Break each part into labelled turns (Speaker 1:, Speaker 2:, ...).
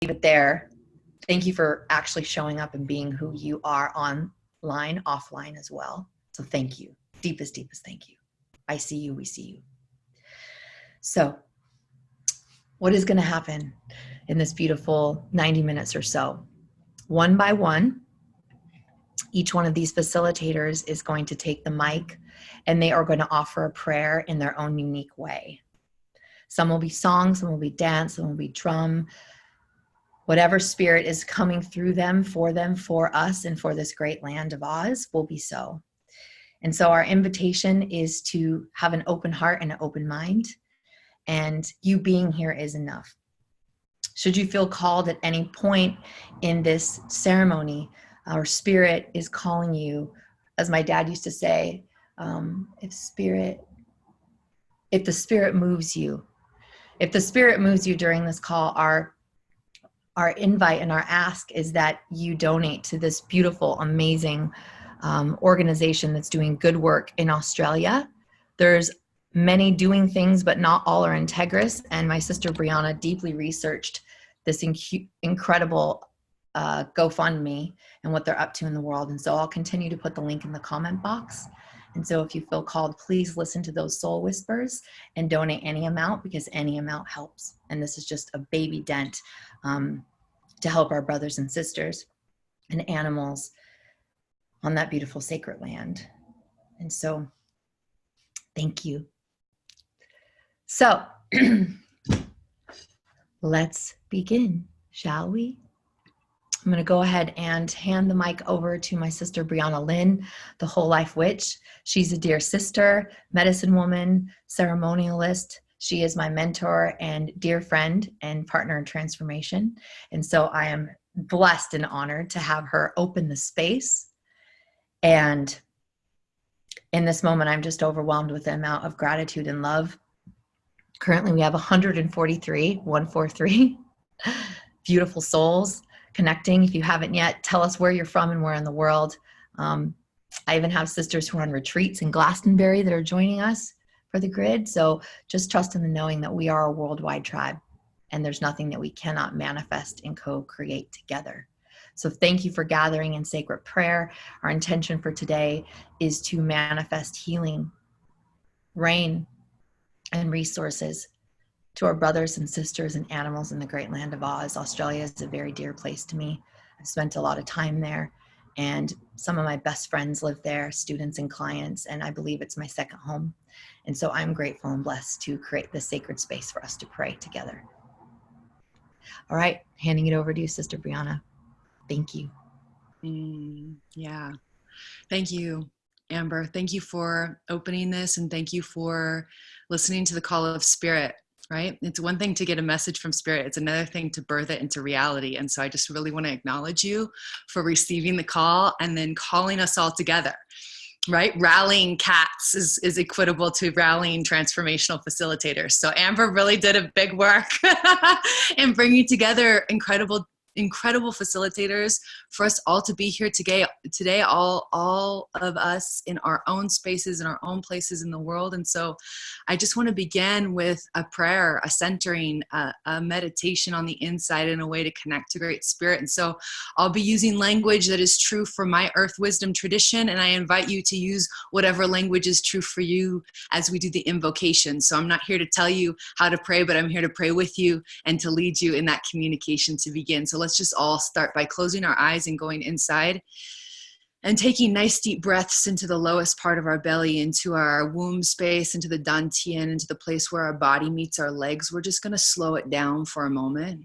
Speaker 1: it there. Thank you for actually showing up and being who you are online, offline as well. So thank you. Deepest, deepest thank you. I see you, we see you. So what is going to happen in this beautiful 90 minutes or so? One by one, each one of these facilitators is going to take the mic and they are going to offer a prayer in their own unique way. Some will be song, some will be dance, some will be drum. Whatever spirit is coming through them, for us, and for this great land of Oz will be so. And so our invitation is to have an open heart and an open mind. And you being here is enough. Should you feel called at any point in this ceremony, our spirit is calling you, as my dad used to say, if the spirit moves you during this call, our invite and our ask is that you donate to this beautiful, amazing organization that's doing good work in Australia. There's many doing things, but not all are integrous. And my sister Briana deeply researched this incredible GoFundMe and what they're up to in the world. And so I'll continue to put the link in the comment box. And so if you feel called, please listen to those soul whispers and donate any amount, because any amount helps. And this is just a baby dent to help our brothers and sisters and animals on that beautiful sacred land. And so thank you. So let's begin, shall we? I'm going to go ahead and hand the mic over to my sister Briana Lynn, the Whole Life Witch. She's a dear sister, medicine woman, ceremonialist. She is my mentor and dear friend and partner in transformation. And so I am blessed and honored to have her open the space. And in this moment, I'm just overwhelmed with the amount of gratitude and love. Currently, we have 143 beautiful souls connecting. If you haven't yet, tell us where you're from and where in the world. I even have sisters who are on retreats in Glastonbury that are joining us for the grid. So just trust in the knowing that we are a worldwide tribe and there's nothing that we cannot manifest and co-create together. So thank you for gathering in sacred prayer. Our intention for today is to manifest healing, rain, and resources to our brothers and sisters and animals in the great land of Oz. Australia is a very dear place to me. I've spent a lot of time there, and some of my best friends live there, students and clients, and I believe it's my second home. And so I'm grateful and blessed to create this sacred space for us to pray together. All right, handing it over to you, Sister Briana. Thank you.
Speaker 2: Yeah, thank you, Amber. Thank you for opening this, and thank you for listening to the call of spirit, right? It's one thing to get a message from spirit. It's another thing to birth it into reality. And so I just really want to acknowledge you for receiving the call and then calling us all together, right? Rallying cats is equitable to rallying transformational facilitators. So Amber really did a big work in bringing together incredible facilitators for us all to be here today, all of us in our own spaces, in our own places in the world. And so I just want to begin with a prayer, a centering, a meditation on the inside in a way to connect to Great Spirit. And so I'll be using language that is true for my Earth Wisdom tradition, and I invite you to use whatever language is true for you as we do the invocation. So I'm not here to tell you how to pray, but I'm here to pray with you and to lead you in that communication to begin. So let's just all start by closing our eyes and going inside and taking nice deep breaths into the lowest part of our belly, into our womb space, into the dantian, into the place where our body meets our legs. We're just going to slow it down for a moment.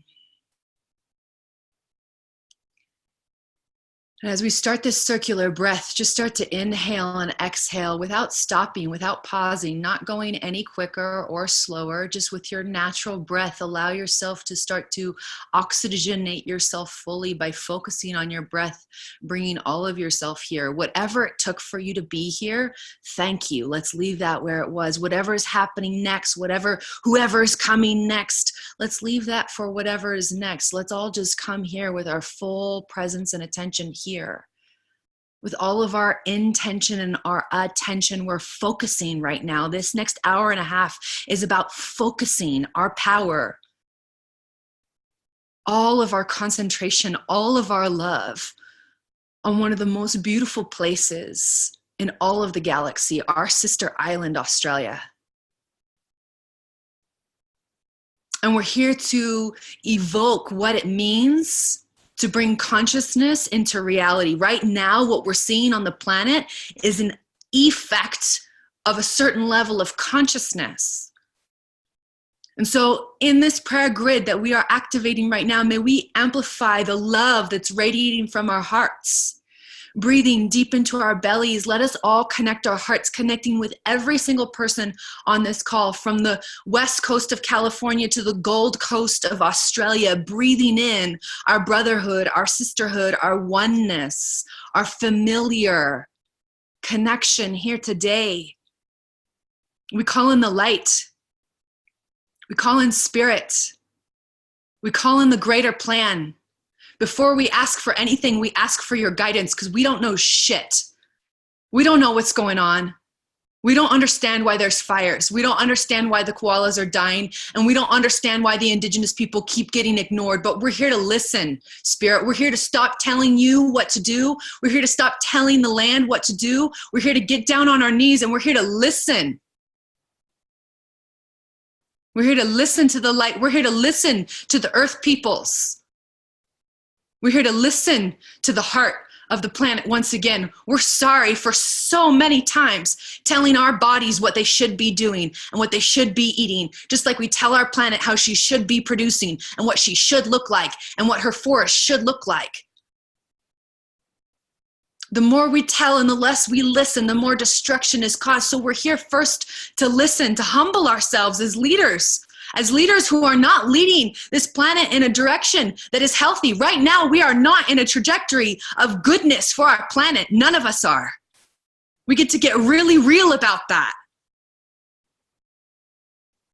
Speaker 2: And as we start this circular breath, just start to inhale and exhale without stopping, without pausing, not going any quicker or slower. Just with your natural breath, allow yourself to start to oxygenate yourself fully by focusing on your breath, bringing all of yourself here. Whatever it took for you to be here, thank you. Let's leave that where it was. Whatever is happening next, whoever is coming next, let's leave that for whatever is next. Let's all just come here with our full presence and attention here. With all of our intention and our attention, we're focusing right now. This next hour and a half is about focusing our power all of our concentration, all of our love on one of the most beautiful places in all of the galaxy, our sister island, Australia. And we're here to evoke what it means to bring consciousness into reality. Right now, what we're seeing on the planet is an effect of a certain level of consciousness. And so in this prayer grid that we are activating right now, may we amplify the love that's radiating from our hearts. Breathing deep into our bellies, let us all connect our hearts, connecting with every single person on this call, from the west coast of California to the Gold Coast of Australia, breathing in our brotherhood, our sisterhood, our oneness, our familiar connection here today. We call in the light. We call in spirit. We call in the greater plan. Before we ask for anything, we ask for your guidance, because we don't know shit. We don't know what's going on. We don't understand why there's fires. We don't understand why the koalas are dying. And we don't understand why the indigenous people keep getting ignored. But we're here to listen, Spirit. We're here to stop telling you what to do. We're here to stop telling the land what to do. We're here to get down on our knees, and we're here to listen. We're here to listen to the light. We're here to listen to the earth peoples. We're here to listen to the heart of the planet once again. We're sorry for so many times telling our bodies what they should be doing and what they should be eating, just like we tell our planet how she should be producing and what she should look like and what her forest should look like. The more we tell and the less we listen, the more destruction is caused. So we're here first to listen, to humble ourselves as leaders who are not leading this planet in a direction that is healthy. Right now, we are not in a trajectory of goodness for our planet. None of us are. We get to get really real about that.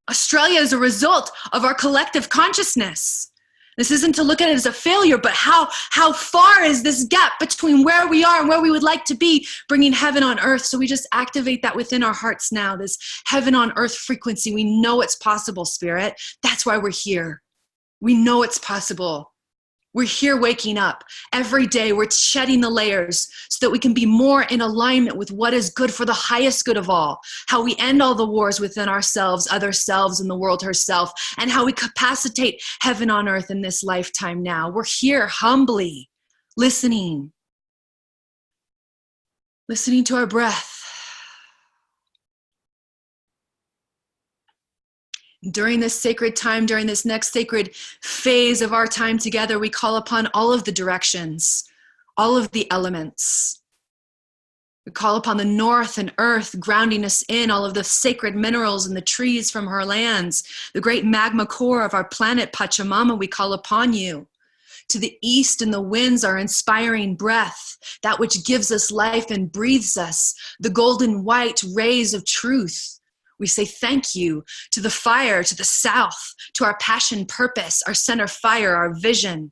Speaker 2: Australia is a result of our collective consciousness. This isn't to look at it as a failure, but how far is this gap between where we are and where we would like to be, bringing heaven on earth? So we just activate that within our hearts now, this heaven on earth frequency. We know it's possible, Spirit. That's why we're here. We know it's possible. We're here waking up every day. We're shedding the layers so that we can be more in alignment with what is good for the highest good of all, how we end all the wars within ourselves, other selves, and the world herself, and how we capacitate heaven on earth in this lifetime now. We're here humbly listening to our breath. During this sacred time, during this next sacred phase of our time together, we call upon all of the directions, all of the elements. We call upon the north and earth, grounding us in all of the sacred minerals and the trees from her lands, the great magma core of our planet, Pachamama. We call upon you. To the east and the winds, our inspiring breath, that which gives us life and breathes us, the golden white rays of truth. We say thank you. To the fire, to the south, to our passion, purpose, our center fire, our vision,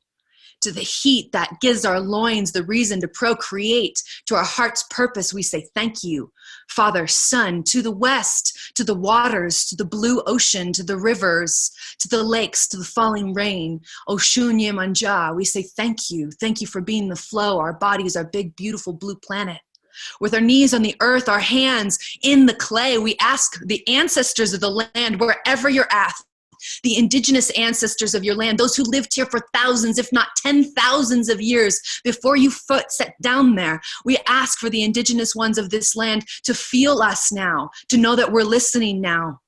Speaker 2: to the heat that gives our loins the reason to procreate, to our heart's purpose, we say thank you. Father, Son, to the west, to the waters, to the blue ocean, to the rivers, to the lakes, to the falling rain, Oshun Yemanja, we say thank you. Thank you for being the flow, our bodies, our big, beautiful blue planet. With our knees on the earth, our hands in the clay, we ask the ancestors of the land, wherever you're at, the indigenous ancestors of your land, those who lived here for thousands, if not 10,000s of years before you foot set down there. We ask for the indigenous ones of this land to feel us now, to know that we're listening now.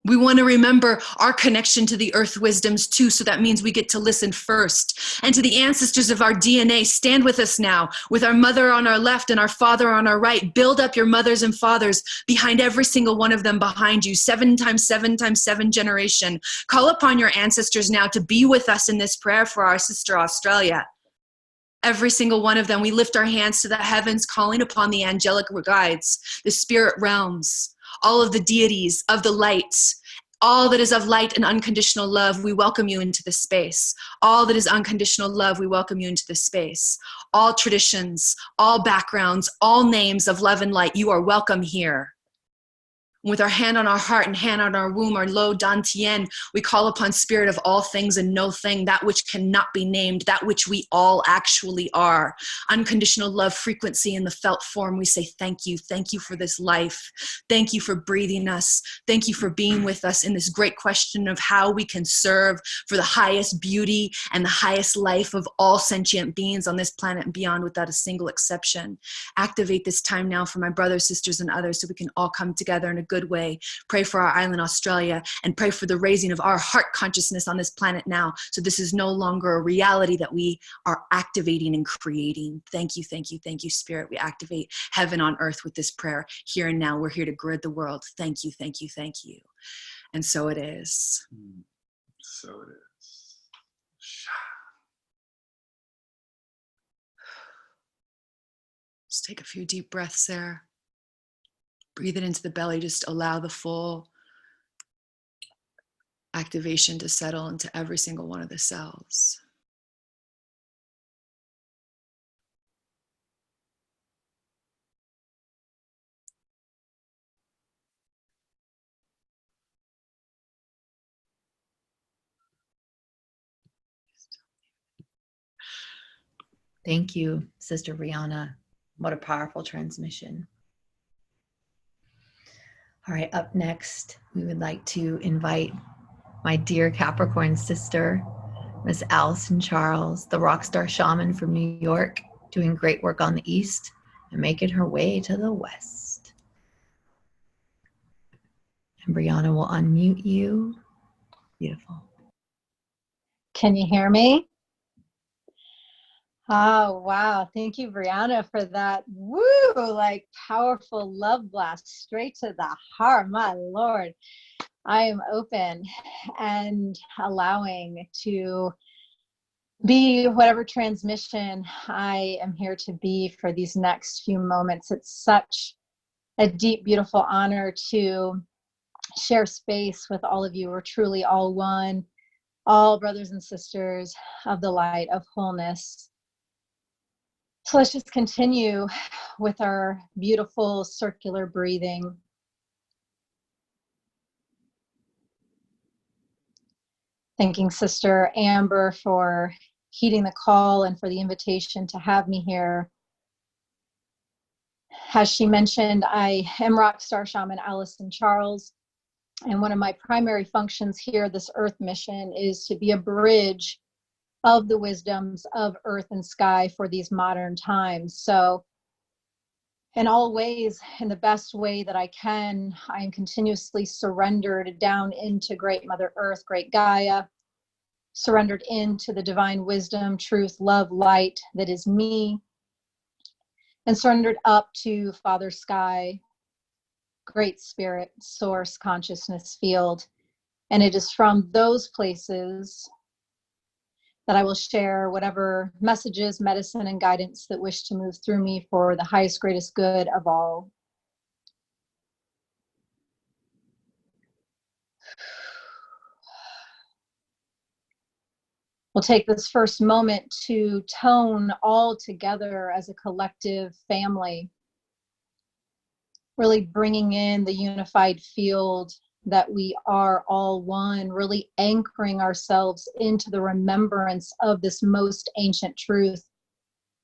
Speaker 2: We want to remember our connection to the earth wisdoms too, so that means we get to listen first. And to the ancestors of our DNA, stand with us now, with our mother on our left and our father on our right. Build up your mothers and fathers behind every single one of them behind you, 7 times 7 times 7 generation. Call upon your ancestors now to be with us in this prayer for our sister Australia. Every single one of them, we lift our hands to the heavens, calling upon the angelic guides, the spirit realms, all of the deities of the light, all that is of light and unconditional love, we welcome you into this space. All that is unconditional love, we welcome you into this space. All traditions, all backgrounds, all names of love and light, you are welcome here. With our hand on our heart and hand on our womb, our low dantian, we call upon spirit of all things and no thing, that which cannot be named, that which we all actually are. Unconditional love frequency in the felt form. We say thank you. Thank you for this life. Thank you for breathing us. Thank you for being with us in this great question of how we can serve for the highest beauty and the highest life of all sentient beings on this planet and beyond without a single exception. Activate this time now for my brothers, sisters, and others so we can all come together in a good way. Pray for our island, Australia, and pray for the raising of our heart consciousness on this planet now. So this is no longer a reality that we are activating and creating. Thank you, thank you, thank you, Spirit. We activate heaven on earth with this prayer here and now. We're here to grid the world. Thank you, thank you, thank you. And so it is.
Speaker 3: So it is.
Speaker 2: Just take a few deep breaths there. Breathe it into the belly. Just allow the full activation to settle into every single one of the cells.
Speaker 1: Thank you, Sister Briana. What a powerful transmission. All right, up next, we would like to invite my dear Capricorn sister, Miss Alyson Charles, the rockstar shaman from New York, doing great work on the East and making her way to the West. And Briana will unmute you. Beautiful.
Speaker 4: Can you hear me? Oh, wow. Thank you, Briana, for that like powerful love blast straight to the heart. My Lord, I am open and allowing to be whatever transmission I am here to be for these next few moments. It's such a deep, beautiful honor to share space with all of you. We're truly all one, all brothers and sisters of the light of wholeness. So let's just continue with our beautiful circular breathing. Thanking Sister Amber for heeding the call and for the invitation to have me here. As she mentioned, I am Rockstar Shaman Alyson Charles, and one of my primary functions here, this Earth mission, is to be a bridge of the wisdoms of earth and sky for these modern times. So in all ways, in the best way that I can, I am continuously surrendered down into Great Mother Earth, Great Gaia, surrendered into the divine wisdom, truth, love, light that is me, and surrendered up to Father Sky, Great Spirit, Source, Consciousness Field. And it is from those places that I will share whatever messages, medicine, and guidance that wish to move through me for the highest, greatest good of all. We'll take this first moment to tone all together as a collective family, really bringing in the unified field that we are all one, really anchoring ourselves into the remembrance of this most ancient truth.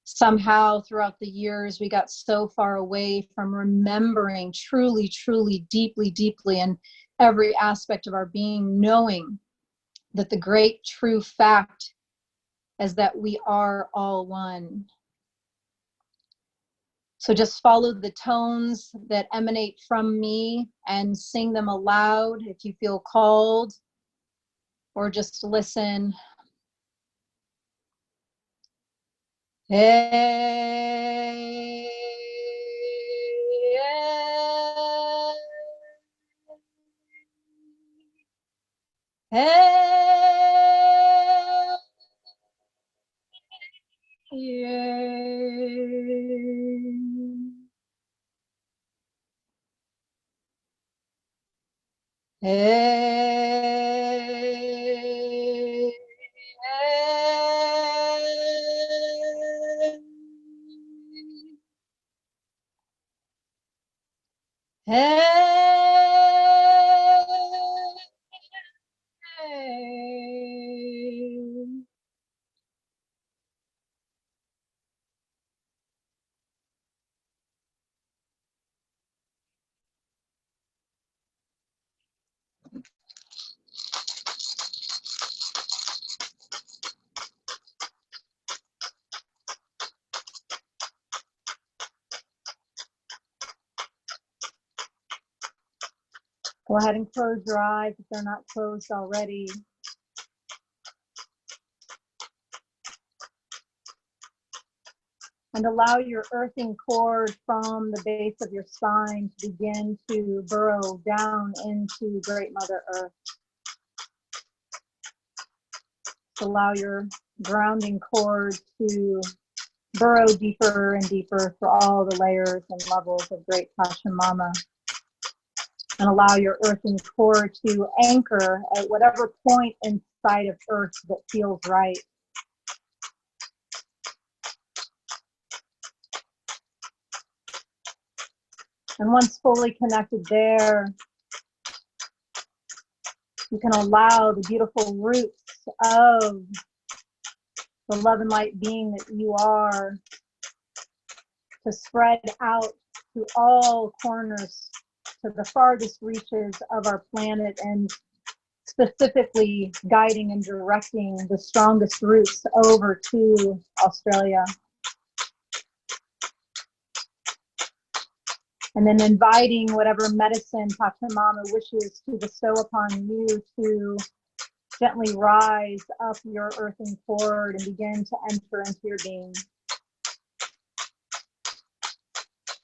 Speaker 4: Somehow throughout the years, we got so far away from remembering truly, truly, deeply, deeply in every aspect of our being, knowing that the great true fact is that we are all one. So just follow the tones that emanate from me and sing them aloud if you feel called, or just listen. Hey, hey, hey, hey, Go ahead and close your eyes if they're not closed already. And allow your earthing cord from the base of your spine to begin to burrow down into Great Mother Earth. Allow your grounding cord to burrow deeper and deeper through all the layers and levels of Great Pachamama. And allow your earthing core to anchor at whatever point inside of Earth that feels right. And once fully connected there, you can allow the beautiful roots of the love and light being that you are to spread out to all corners, to the farthest reaches of our planet, and specifically guiding and directing the strongest roots over to Australia. And then inviting whatever medicine Pachamama wishes to bestow upon you to gently rise up your earthen cord and begin to enter into your being.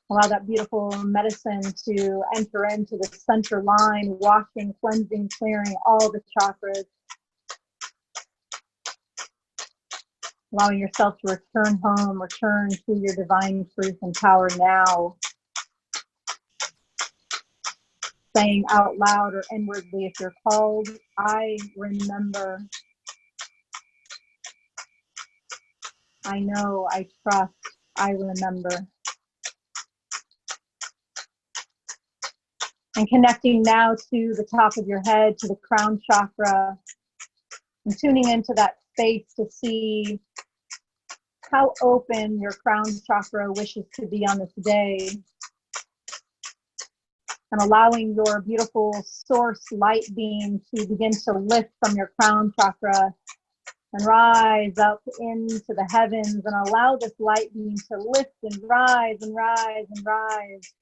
Speaker 4: Allow that beautiful medicine to enter into the center line, washing, cleansing, clearing all the chakras. Allowing yourself to return home, return to your divine truth and power now. Saying out loud or inwardly if you're called, I remember. I know, I trust, I remember. And connecting now to the top of your head, to the crown chakra, and tuning into that space to see how open your crown chakra wishes to be on this day. And allowing your beautiful source light beam to begin to lift from your crown chakra and rise up into the heavens, and allow this light beam to lift and rise and rise and rise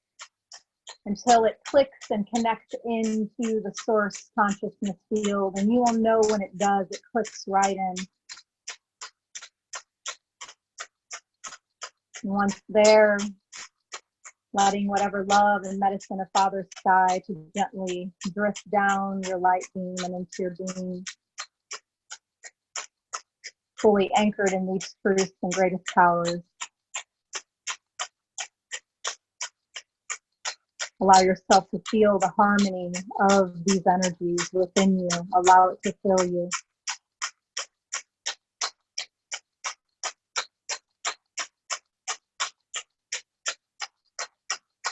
Speaker 4: until it clicks and connects into the source consciousness field. And you will know when it does, it clicks right in. And once there, letting whatever love and medicine of Father Sky to gently drift down your light beam and into your being, fully anchored in these truths and greatest powers. Allow yourself to feel the harmony of these energies within you. Allow it to fill you.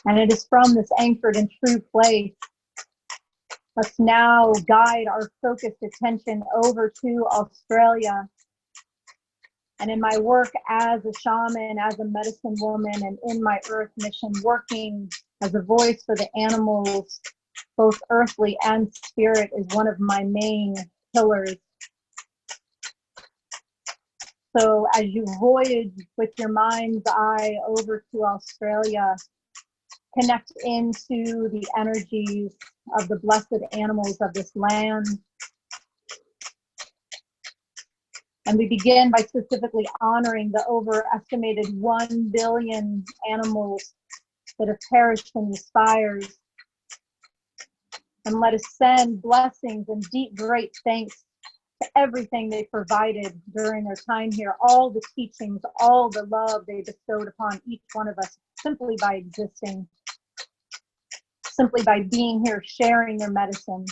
Speaker 4: And it is from this anchored and true place, let's now guide our focused attention over to Australia. And in my work as a shaman, as a medicine woman, and in my earth mission, working as a voice for the animals, both earthly and spirit, is one of my main pillars. So as you voyage with your mind's eye over to Australia, connect into the energies of the blessed animals of this land. And we begin by specifically honoring the overestimated 1 billion animals that have perished in these fires. And let us send blessings and deep, great thanks to everything they provided during their time here, all the teachings, all the love they bestowed upon each one of us, simply by existing, simply by being here, sharing their medicine.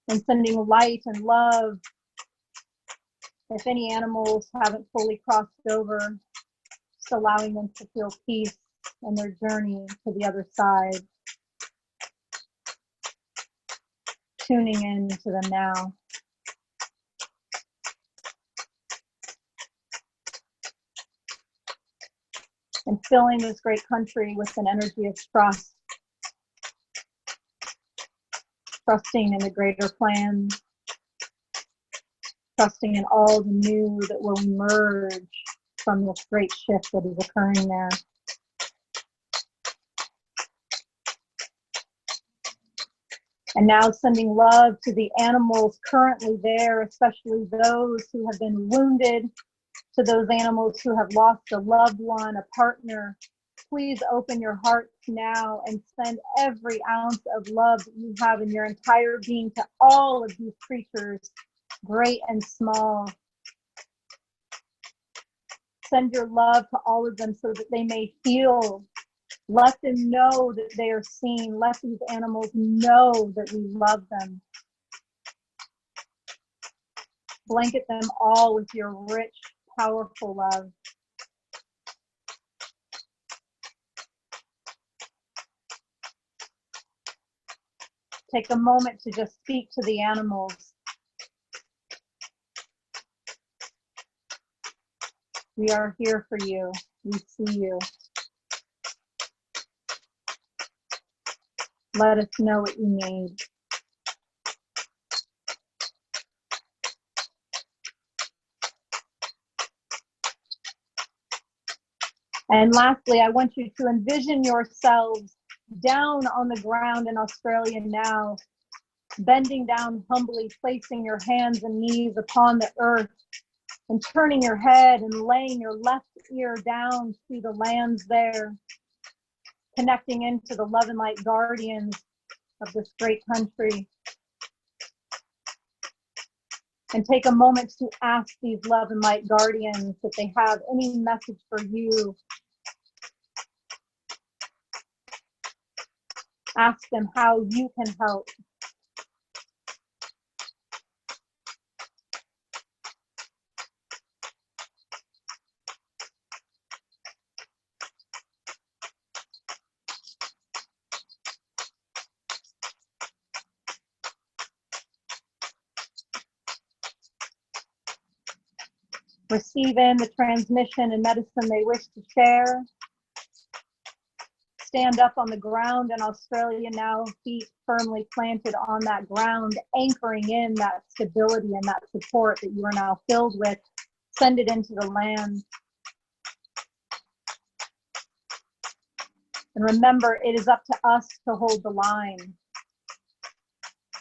Speaker 4: And sending light and love. If any animals haven't fully crossed over, just allowing them to feel peace in their journey to the other side. Tuning in to them now. And filling this great country with an energy of trust. Trusting in the greater plan, trusting in all the new that will emerge from this great shift that is occurring there. And now sending love to the animals currently there, especially those who have been wounded, to those animals who have lost a loved one, a partner. Please open your hearts now and send every ounce of love that you have in your entire being to all of these creatures, great and small. Send your love to all of them so that they may feel. Let them know that they are seen. Let these animals know that we love them. Blanket them all with your rich, powerful love. Take a moment to just speak to the animals. We are here for you. We see you. Let us know what you need. And lastly, I want you to envision yourselves down on the ground in Australia now, bending down humbly, placing your hands and knees upon the earth, and turning your head and laying your left ear down to the lands there, connecting into the love and light guardians of this great country. And take a moment to ask these love and light guardians if they have any message for you. Ask them how you can help. Receive in the transmission and medicine they wish to share. Stand up on the ground in Australia now, feet firmly planted on that ground, anchoring in that stability and that support that you are now filled with. Send it into the land. And remember, it is up to us to hold the line.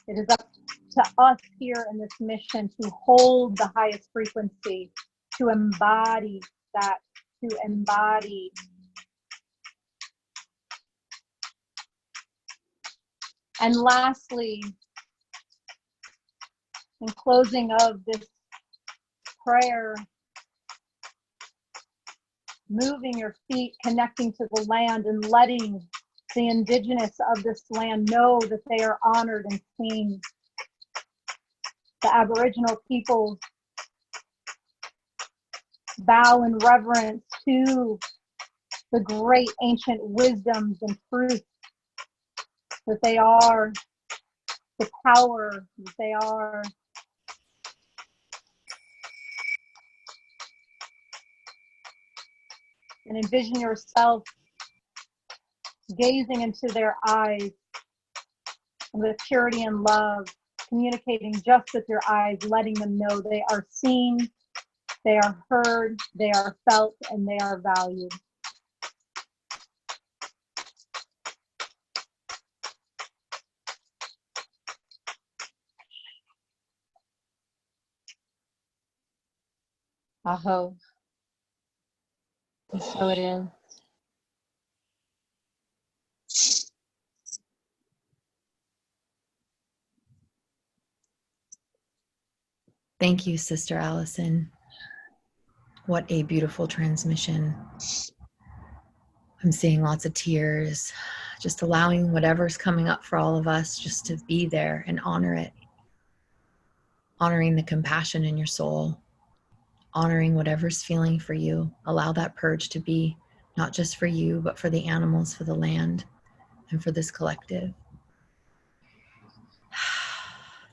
Speaker 4: It is up to us here in this mission to hold the highest frequency, to embody that, to embody. And lastly, in closing of this prayer, moving your feet, connecting to the land and letting the indigenous of this land know that they are honored and seen. The Aboriginal peoples bow in reverence to the great ancient wisdoms and truths that they are, the power that they are. And envision yourself gazing into their eyes with purity and love, communicating just with your eyes, letting them know they are seen, they are heard, they are felt, and they are valued. Aho. And so it is.
Speaker 1: Thank you, Sister Alyson. What a beautiful transmission. I'm seeing lots of tears, just allowing whatever's coming up for all of us just to be there and honor it. Honoring the compassion in your soul, honoring whatever's feeling for you. Allow that purge to be not just for you, but for the animals, for the land, and for this collective.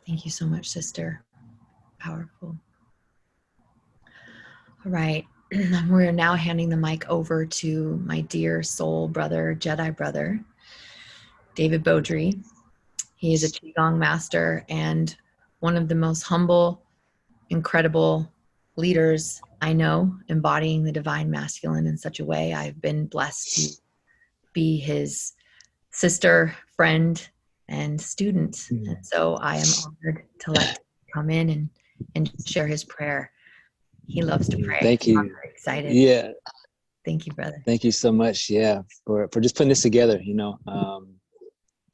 Speaker 1: Thank you so much, sister. Powerful. All right. We're now handing the mic over to my dear soul brother, Jedi brother, David Beaudry. He is a Qigong master and one of the most humble, incredible leaders I know, embodying the divine masculine in such a way. I've been blessed to be his sister, friend, and student. And so I am honored to let him come in and share his prayer. He loves to pray.
Speaker 5: Thank you.
Speaker 1: I'm very excited.
Speaker 5: Yeah.
Speaker 1: Thank you, brother.
Speaker 5: Thank you so much. Yeah. For just putting this together, you know.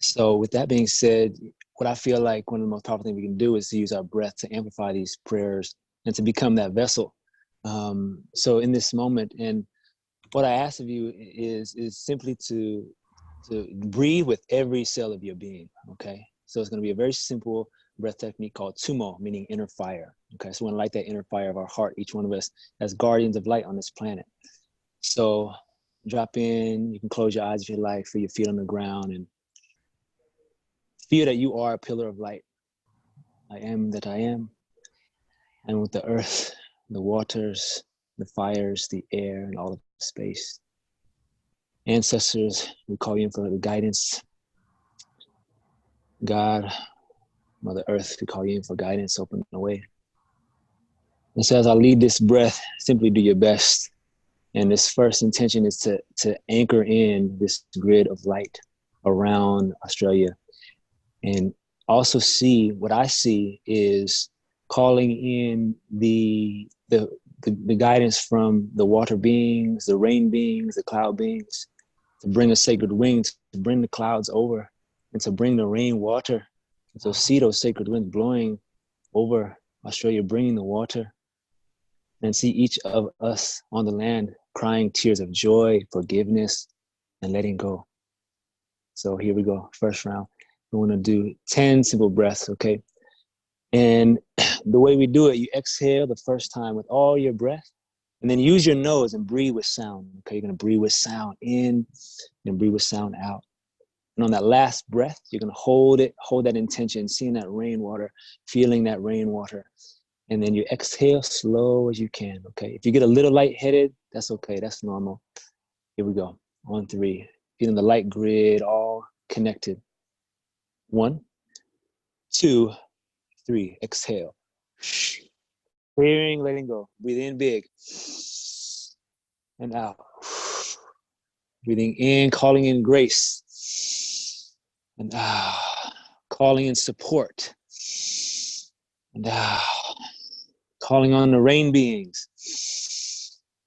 Speaker 5: So with that being said, what I feel like one of the most powerful things we can do is to use our breath to amplify these prayers and to become that vessel. So in this moment, and what I ask of you is simply to breathe with every cell of your being, okay? So it's gonna be a very simple breath technique called tumo, meaning inner fire, okay? So we wanna light that inner fire of our heart, each one of us as guardians of light on this planet. So drop in, you can close your eyes if you like, feel your feet on the ground, and feel that you are a pillar of light. I am that I am. And with the earth, the waters, the fires, the air, and all of space. Ancestors, we call you in for the guidance. God, Mother Earth, we call you in for guidance, open the way. And so as I lead this breath, simply do your best. And this first intention is to anchor in this grid of light around Australia. And also see, what I see is calling in the guidance from the water beings, the rain beings, the cloud beings, to bring a sacred wind, to bring the clouds over, and to bring the rain water. And so see those sacred winds blowing over Australia, bringing the water, and see each of us on the land crying tears of joy, forgiveness, and letting go. So here we go, first round. We want to do 10 simple breaths, okay? And the way we do it, you exhale the first time with all your breath, and then use your nose and breathe with sound, okay? You're gonna breathe with sound in and breathe with sound out. And on that last breath, you're gonna hold that intention, seeing that rainwater, feeling that rainwater. And then you exhale slow as you can, okay? If you get a little lightheaded, that's okay, that's normal. Here we go, on 3. Feeling the light grid all connected. 1, 2, 3, exhale. Clearing, letting go. Breathe in big. And out. Breathing in, calling in grace. And out. Calling in support. And out. Calling on the rain beings.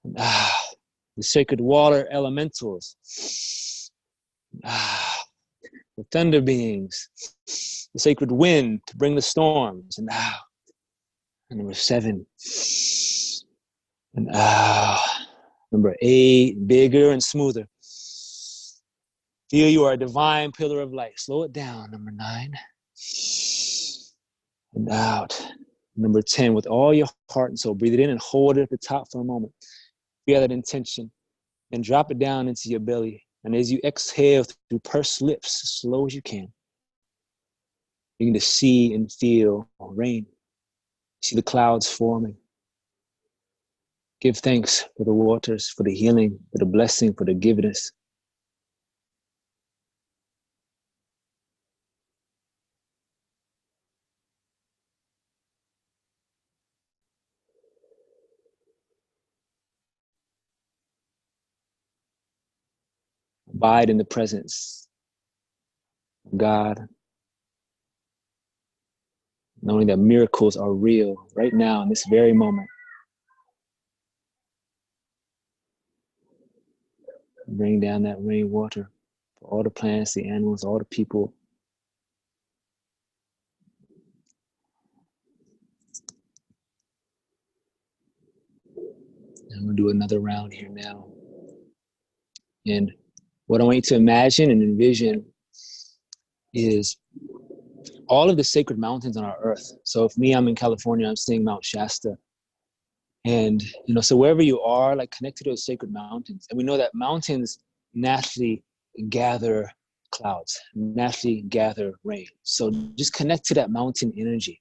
Speaker 5: And out. The sacred water elementals. And out. The thunder beings. The sacred wind to bring the storms. And out. And number 7. And out. Number 8, bigger and smoother. Feel you are a divine pillar of light. Slow it down. Number 9. And out. Number 10, with all your heart and soul, breathe it in and hold it at the top for a moment. Feel that intention and drop it down into your belly. And as you exhale through pursed lips, as slow as you can, begin to see and feel rain. See the clouds forming. Give thanks for the waters, for the healing, for the blessing, for the giveness. Abide in the presence of God, knowing that miracles are real right now in this very moment. Bring down that rainwater for all the plants, the animals, all the people. I'm gonna do another round here now. And what I want you to imagine and envision is all of the sacred mountains on our earth. So if me, I'm in California, I'm seeing Mount Shasta. And, so wherever you are, like connect to those sacred mountains. And we know that mountains naturally gather clouds, naturally gather rain. So just connect to that mountain energy,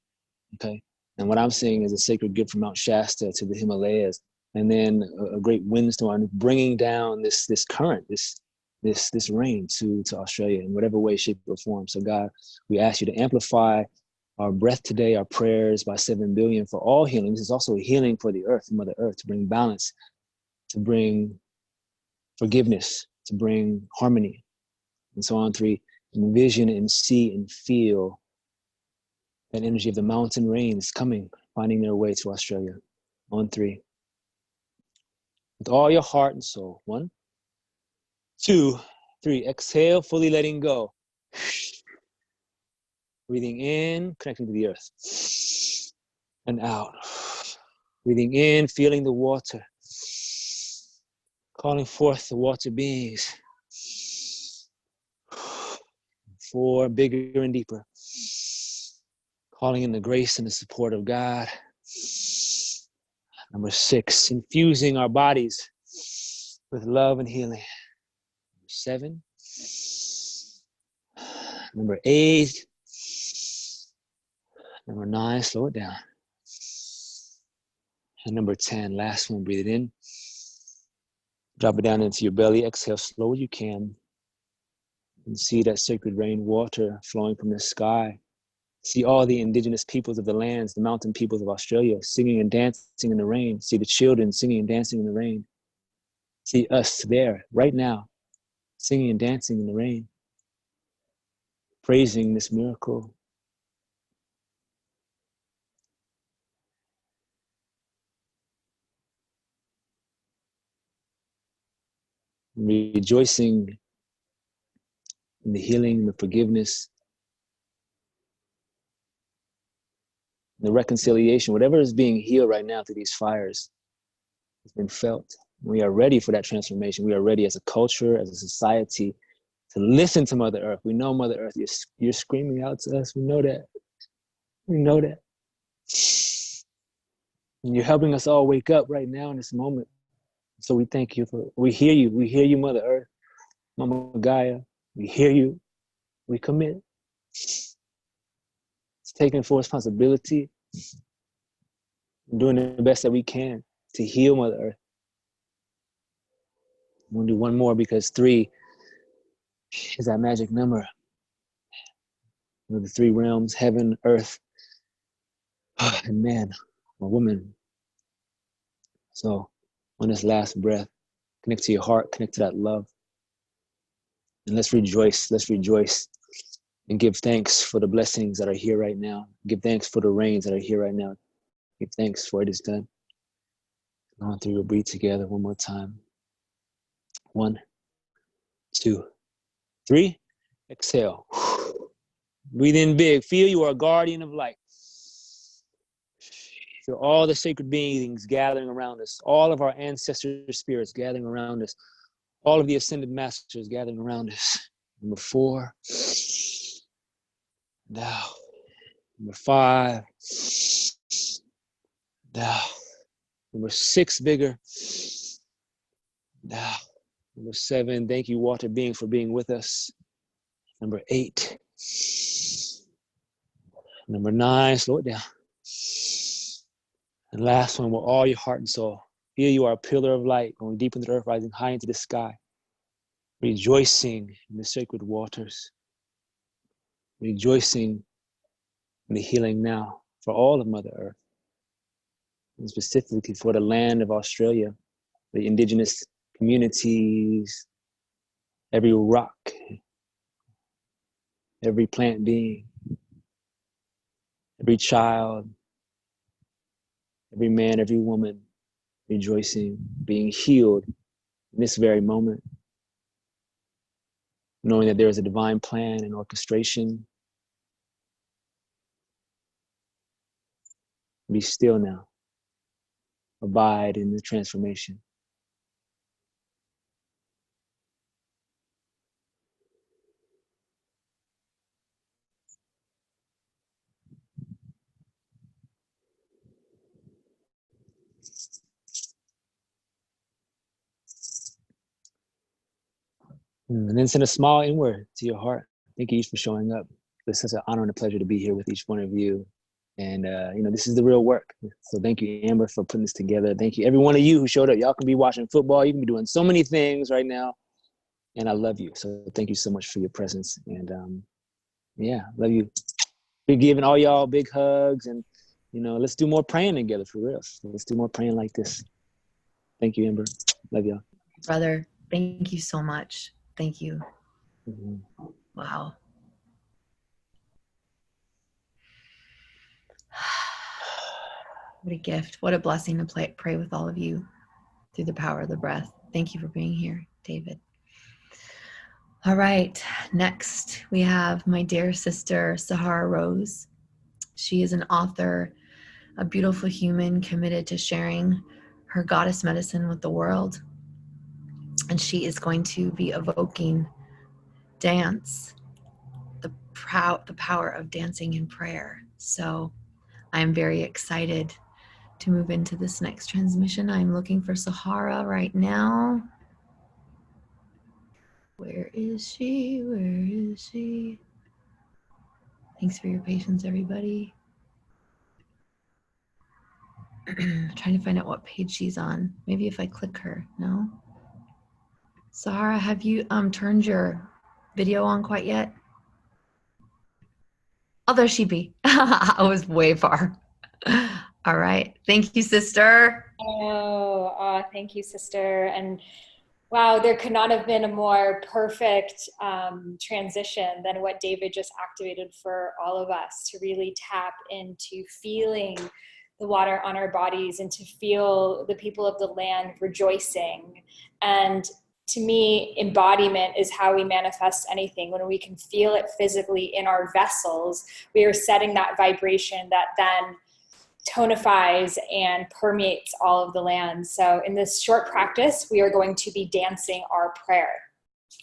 Speaker 5: okay? And what I'm seeing is a sacred gift from Mount Shasta to the Himalayas, and then a great windstorm bringing down this current, this rain to Australia in whatever way, shape, or form. So God, we ask you to amplify our breath today, our prayers by 7 billion for all healing. This is also a healing for the earth, Mother Earth, to bring balance, to bring forgiveness, to bring harmony, and so on. 3, envision and see and feel that energy of the mountain rains coming, finding their way to Australia. On 3. With all your heart and soul. 1, 2, 3. Exhale, fully letting go. Breathing in, connecting to the earth. And out. Breathing in, feeling the water. Calling forth the water beings. 4, bigger and deeper. Calling in the grace and the support of God. Number 6, infusing our bodies with love and healing. 7. Number 8. Number 9, slow it down. And number 10, last one, breathe it in. Drop it down into your belly. Exhale slow as you can. And see that sacred rain water flowing from the sky. See all the indigenous peoples of the lands, the mountain peoples of Australia, singing and dancing in the rain. See the children singing and dancing in the rain. See us there, right now, singing and dancing in the rain. Praising this miracle. Rejoicing in the healing, the forgiveness, the reconciliation, whatever is being healed right now through these fires has been felt. We are ready for that transformation. We are ready as a culture, as a society, to listen to Mother Earth. We know Mother Earth, you're screaming out to us. We know that. We know that. And you're helping us all wake up right now in this moment. So we thank you for, we hear you, Mother Earth, Mama Gaia. We hear you, we commit. It's taking full responsibility, doing the best that we can to heal Mother Earth. I'm gonna do one more because 3 is that magic number. The 3 realms, heaven, earth, and man, or woman. So on this last breath, connect to your heart, connect to that love. And let's rejoice and give thanks for the blessings that are here right now. Give thanks for the rains that are here right now. Give thanks for it is done. On 3, we'll breathe together one more time. 1, 2, 3. Exhale. Breathe in big. Feel you are a guardian of light. Feel all the sacred beings gathering around us. All of our ancestor spirits gathering around us. All of the ascended masters gathering around us. Number 4. Now. Number 5. Now. Number 6, bigger. Now. Number 7, thank you, water being, for being with us. Number 8. Number 9, slow it down. And last one, with all your heart and soul. Feel you are a pillar of light, going deep into the earth, rising high into the sky. Rejoicing in the sacred waters. Rejoicing in the healing now for all of Mother Earth. And specifically for the land of Australia, the indigenous communities, every rock, every plant being, every child, every man, every woman, rejoicing, being healed in this very moment, knowing that there is a divine plan and orchestration. Be still now. Abide in the transformation. And then send a smile inward to your heart. Thank you each for showing up. It's such an honor and a pleasure to be here with each one of you. And, this is the real work. So thank you, Amber, for putting this together. Thank you, every one of you who showed up. Y'all can be watching football. You can be doing so many things right now. And I love you. So thank you so much for your presence. And, love you. Be giving all y'all big hugs. And, let's do more praying together, for real. Let's do more praying like this. Thank you, Amber. Love y'all.
Speaker 1: Brother, thank you so much. Thank you.
Speaker 5: Mm-hmm.
Speaker 1: Wow. What a gift. What a blessing to pray with all of you through the power of the breath. Thank you for being here, David. All right, next we have my dear sister, Sahara Rose. She is an author, a beautiful human committed to sharing her goddess medicine with the world. And she is going to be evoking dance, the power of dancing in prayer. So I'm very excited to move into this next transmission. I'm looking for Sahara right now. Where is she? Where is she? Thanks for your patience, everybody. Trying to find out what page she's on. Maybe if I click her. No? Sahara, have you turned your video on quite yet? Oh, there she be. I was way far. All right. Thank you, sister.
Speaker 6: Oh, thank you, sister. And wow, there could not have been a more perfect transition than what David just activated for all of us, to really tap into feeling the water on our bodies and to feel the people of the land rejoicing. And to me, embodiment is how we manifest anything. When we can feel it physically in our vessels, we are setting that vibration that then tonifies and permeates all of the land. So in this short practice, we are going to be dancing our prayer.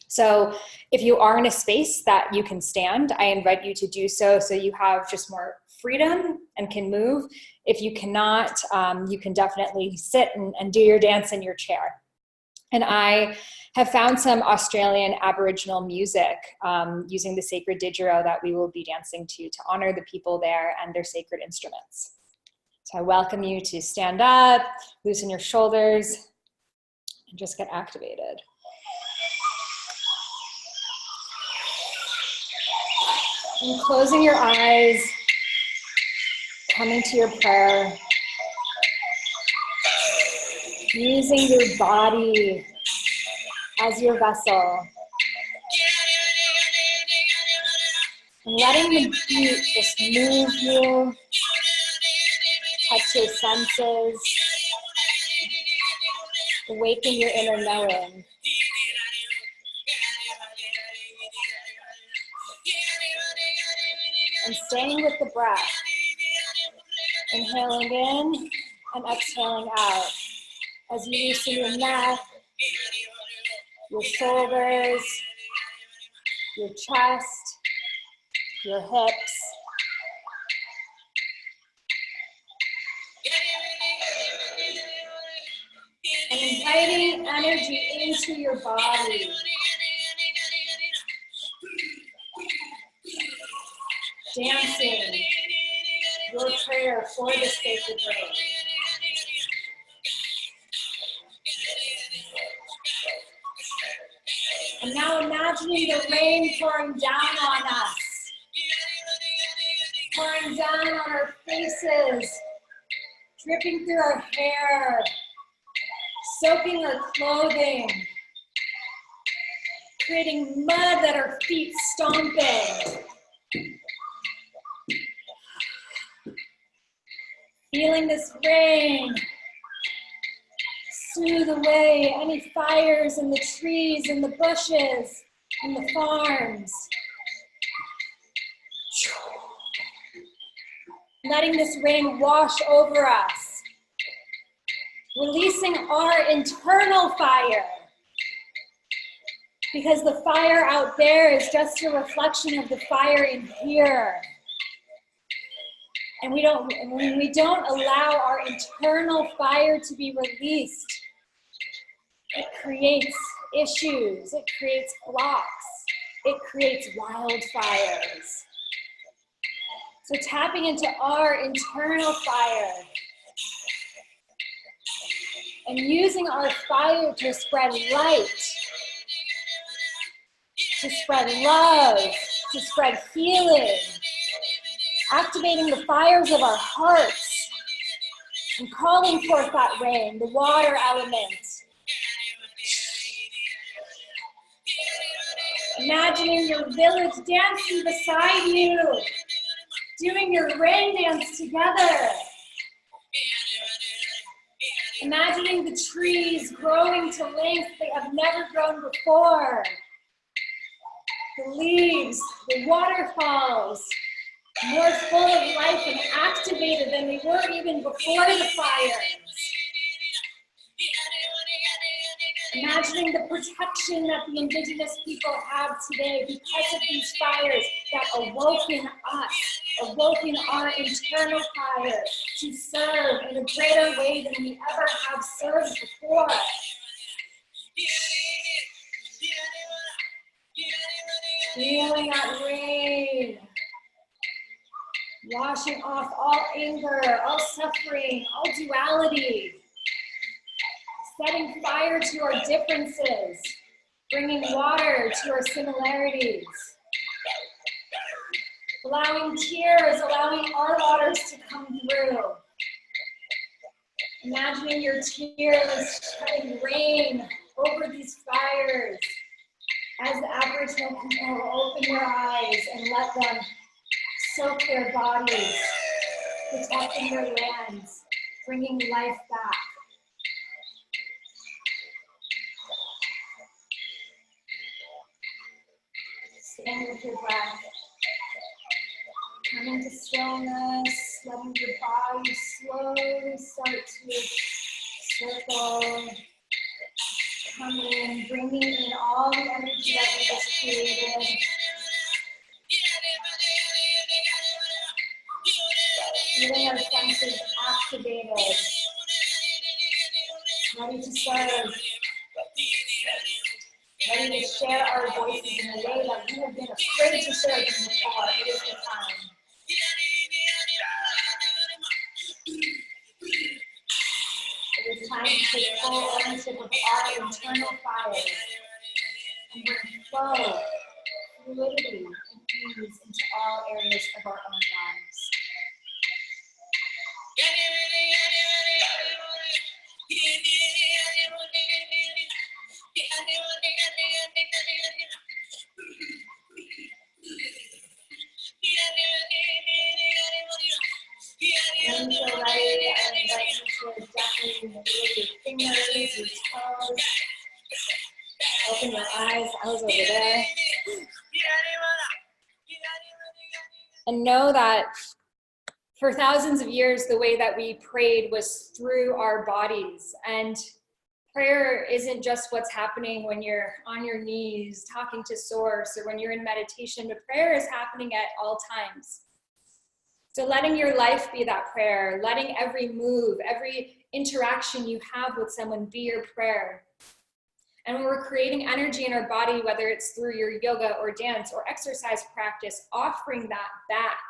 Speaker 6: So if you are in a space that you can stand, I invite you to do so, so you have just more freedom and can move. If you cannot, you can definitely sit and do your dance in your chair. And I have found some Australian Aboriginal music using the sacred didgeridoo that we will be dancing to honor the people there and their sacred instruments. So I welcome you to stand up, loosen your shoulders, and just get activated. And closing your eyes, coming to your prayer, using your body as your vessel, and letting the beat just move you, touch your senses, awaken your inner knowing. And staying with the breath, inhaling in and exhaling out as you loosen your neck, your shoulders, your chest, your hips. And inviting energy into your body. Dancing your prayer for the sacred rain. And now imagining the rain pouring down on us, pouring down on our faces, dripping through our hair, soaking our clothing, creating mud at our feet stomping. Feeling this rain soothe away any fires in the trees and the bushes and the farms. Letting this rain wash over us, releasing our internal fire, because the fire out there is just a reflection of the fire in here. And when we don't allow our internal fire to be released, it creates issues, it creates blocks, it creates wildfires. So tapping into our internal fire and using our fire to spread light, to spread love, to spread healing, activating the fires of our hearts and calling forth that rain, the water element. Imagining your village dancing beside you, doing your rain dance together. Imagining the trees growing to lengths they have never grown before. The leaves, the waterfalls, more full of life and activated than they were even before the fires. Imagining the protection that the indigenous people have today because of these fires that awoken us, awoken our internal fire to serve in a greater way than we ever have served before. Feeling that rain, washing off all anger, all suffering, all duality. Setting fire to our differences, bringing water to our similarities, allowing tears, allowing our waters to come through. Imagining your tears shedding rain over these fires as the Aboriginal people open your eyes and let them soak their bodies, protecting their lands, bringing life back. Stand with your breath. Come into stillness, letting your body slowly start to circle. Coming, bringing in all the energy that we just created. Feeling our senses activated. Ready to serve. Ready to share our voices in a way that we have been afraid to share them before. It is the time. It is time to take full ownership of our internal fires and bring flow, fluidity, and ease into all areas of our own lives. When you're ready, I invite you to gently move your fingers, your toes. Open your eyes, I was over there. And know that for thousands of years, the way that we prayed was through our bodies. And prayer isn't just what's happening when you're on your knees talking to Source or when you're in meditation, but prayer is happening at all times. So letting your life be that prayer, letting every move, every interaction you have with someone be your prayer. And when we're creating energy in our body, whether it's through your yoga or dance or exercise practice, offering that back,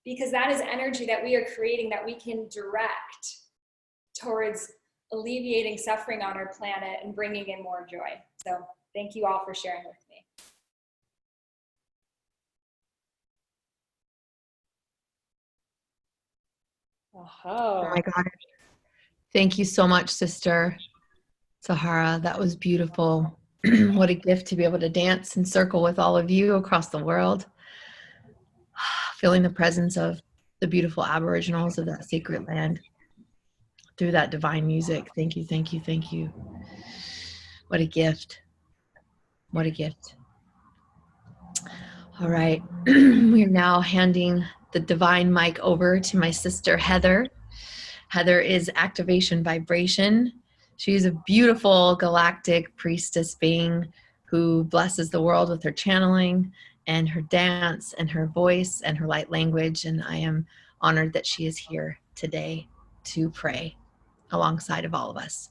Speaker 6: because that is energy that we are creating that we can direct towards alleviating suffering on our planet and bringing in more joy. So thank you all for sharing with me.
Speaker 1: Oh my God. Thank you so much, Sister Sahara. That was beautiful. What a gift to be able to dance and circle with all of you across the world. Feeling the presence of the beautiful Aboriginals of that sacred land through that divine music. Thank you, thank you, thank you. What a gift. What a gift. All right. We're now handing the divine mic over to my sister, Heather. Heather is Activation Vibration. She's a beautiful galactic priestess being who blesses the world with her channeling and her dance and her voice and her light language. And I am honored that she is here today to pray alongside of all of us.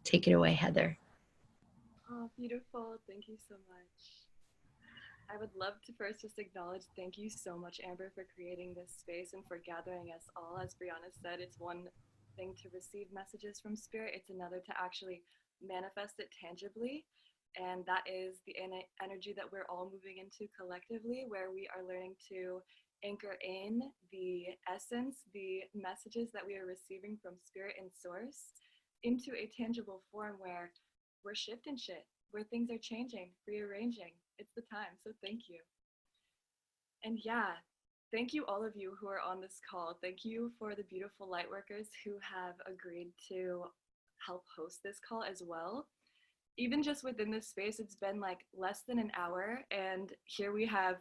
Speaker 1: Take it away, Heather.
Speaker 7: Oh, beautiful. Thank you so much. I would love to first just acknowledge, thank you so much, Amber, for creating this space and for gathering us all. As Briana said, it's one thing to receive messages from Spirit, it's another to actually manifest it tangibly. And that is the energy that we're all moving into collectively, where we are learning to anchor in the essence, the messages that we are receiving from Spirit and Source into a tangible form where we're shifting shit, where things are changing, rearranging. It's the time, so thank you. And yeah, thank you all of you who are on this call. Thank you for the beautiful Lightworkers who have agreed to help host this call as well. Even just within this space, it's been like less than an hour, and here we have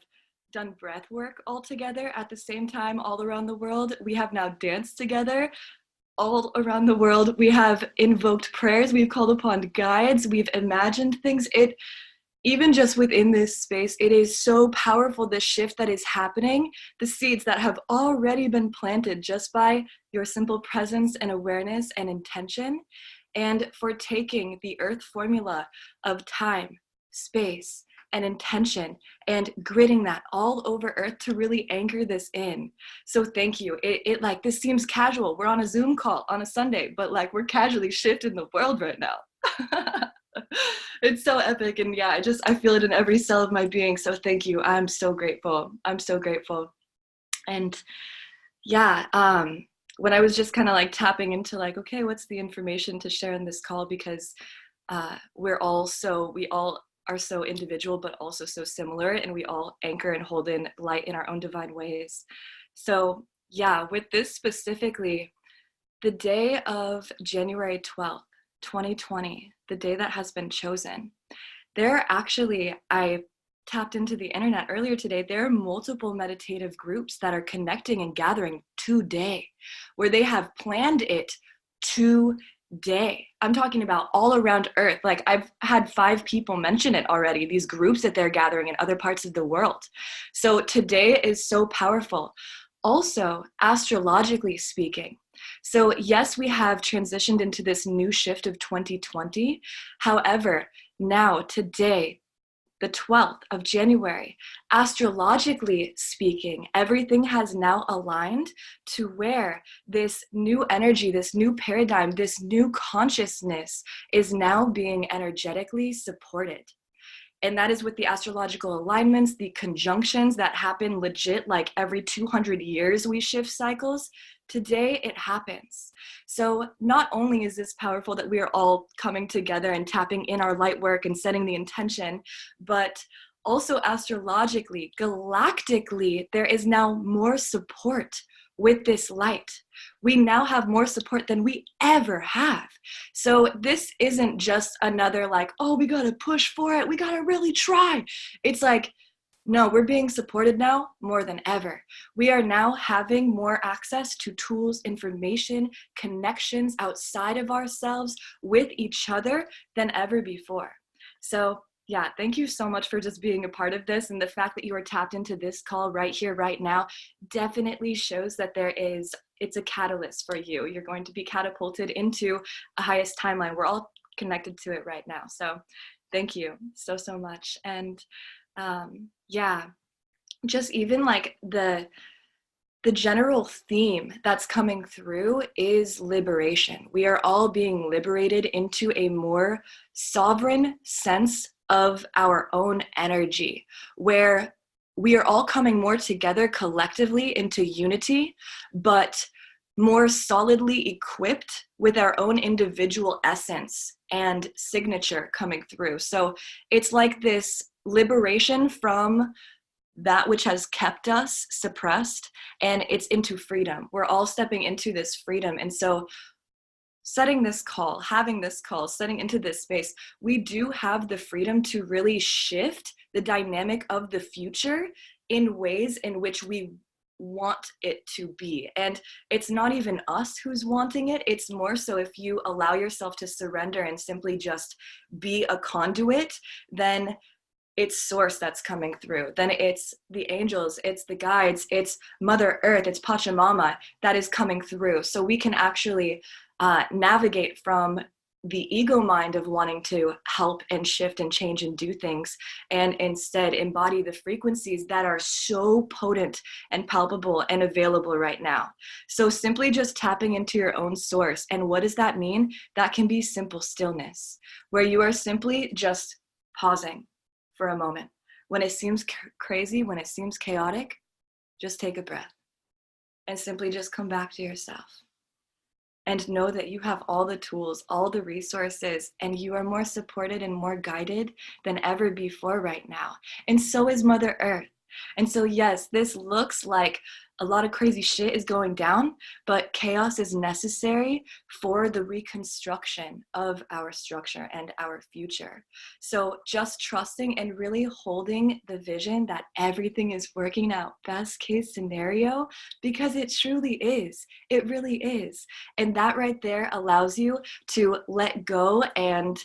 Speaker 7: done breath work all together at the same time all around the world. We have now danced together all around the world. We have invoked prayers, we've called upon guides, we've imagined things. Even just within this space, it is so powerful, the shift that is happening, the seeds that have already been planted just by your simple presence and awareness and intention, and for taking the earth formula of time, space, and intention and gridding that all over earth to really anchor this in. So thank you. It like, this seems casual. We're on a Zoom call on a Sunday, but like we're casually shifting the world right now. It's so epic. And yeah, I feel it in every cell of my being. So thank you. I'm so grateful. I'm so grateful. And yeah, when I was just kind of like tapping into like, okay, what's the information to share in this call? Because we all are so individual, but also so similar, and we all anchor and hold in light in our own divine ways. So yeah, with this specifically, the day of January 12th, 2020, the day that has been chosen, I tapped into the internet earlier today, there are multiple meditative groups that are connecting and gathering today, where they have planned it today. I'm talking about all around earth. Like I've had 5 people mention it already, these groups that they're gathering in other parts of the world. So today is so powerful. Also, astrologically speaking, so yes, we have transitioned into this new shift of 2020. However, now today, the 12th of January, astrologically speaking, everything has now aligned to where this new energy, this new paradigm, this new consciousness is now being energetically supported. And that is with the astrological alignments, the conjunctions that happen legit like every 200 years we shift cycles. Today it happens. So not only is this powerful that we are all coming together and tapping in our light work and setting the intention, but also astrologically, galactically, there is now more support with this light. We now have more support than we ever have. So this isn't just another like, oh, we gotta push for it, we gotta really try. It's like, no, we're being supported now more than ever. We are now having more access to tools, information, connections outside of ourselves with each other than ever before. So yeah, thank you so much for just being a part of this. And the fact that you are tapped into this call right here, right now, definitely shows that it's a catalyst for you. You're going to be catapulted into a highest timeline. We're all connected to it right now. So thank you so much. And yeah, just even like the general theme that's coming through is liberation. We are all being liberated into a more sovereign sense of our own energy, where we are all coming more together collectively into unity, but more solidly equipped with our own individual essence and signature coming through. So it's like this liberation from that which has kept us suppressed, and it's into freedom. We're all stepping into this freedom. And so setting this call, having this call, setting into this space, we do have the freedom to really shift the dynamic of the future in ways in which we want it to be. And it's not even us who's wanting it. It's more so if you allow yourself to surrender and simply just be a conduit, then it's source that's coming through. Then it's the angels, it's the guides, it's Mother Earth, it's Pachamama that is coming through. So we can actually navigate from the ego mind of wanting to help and shift and change and do things, and instead embody the frequencies that are so potent and palpable and available right now. So simply just tapping into your own source. And what does that mean? That can be simple stillness, where you are simply just pausing for a moment. When it seems crazy, when it seems chaotic, just take a breath and simply just come back to yourself. And know that you have all the tools, all the resources, and you are more supported and more guided than ever before right now. And so is Mother Earth. And so, yes, this looks like a lot of crazy shit is going down, but chaos is necessary for the reconstruction of our structure and our future. So just trusting and really holding the vision that everything is working out best case scenario, because it truly is. It really is. And that right there allows you to let go and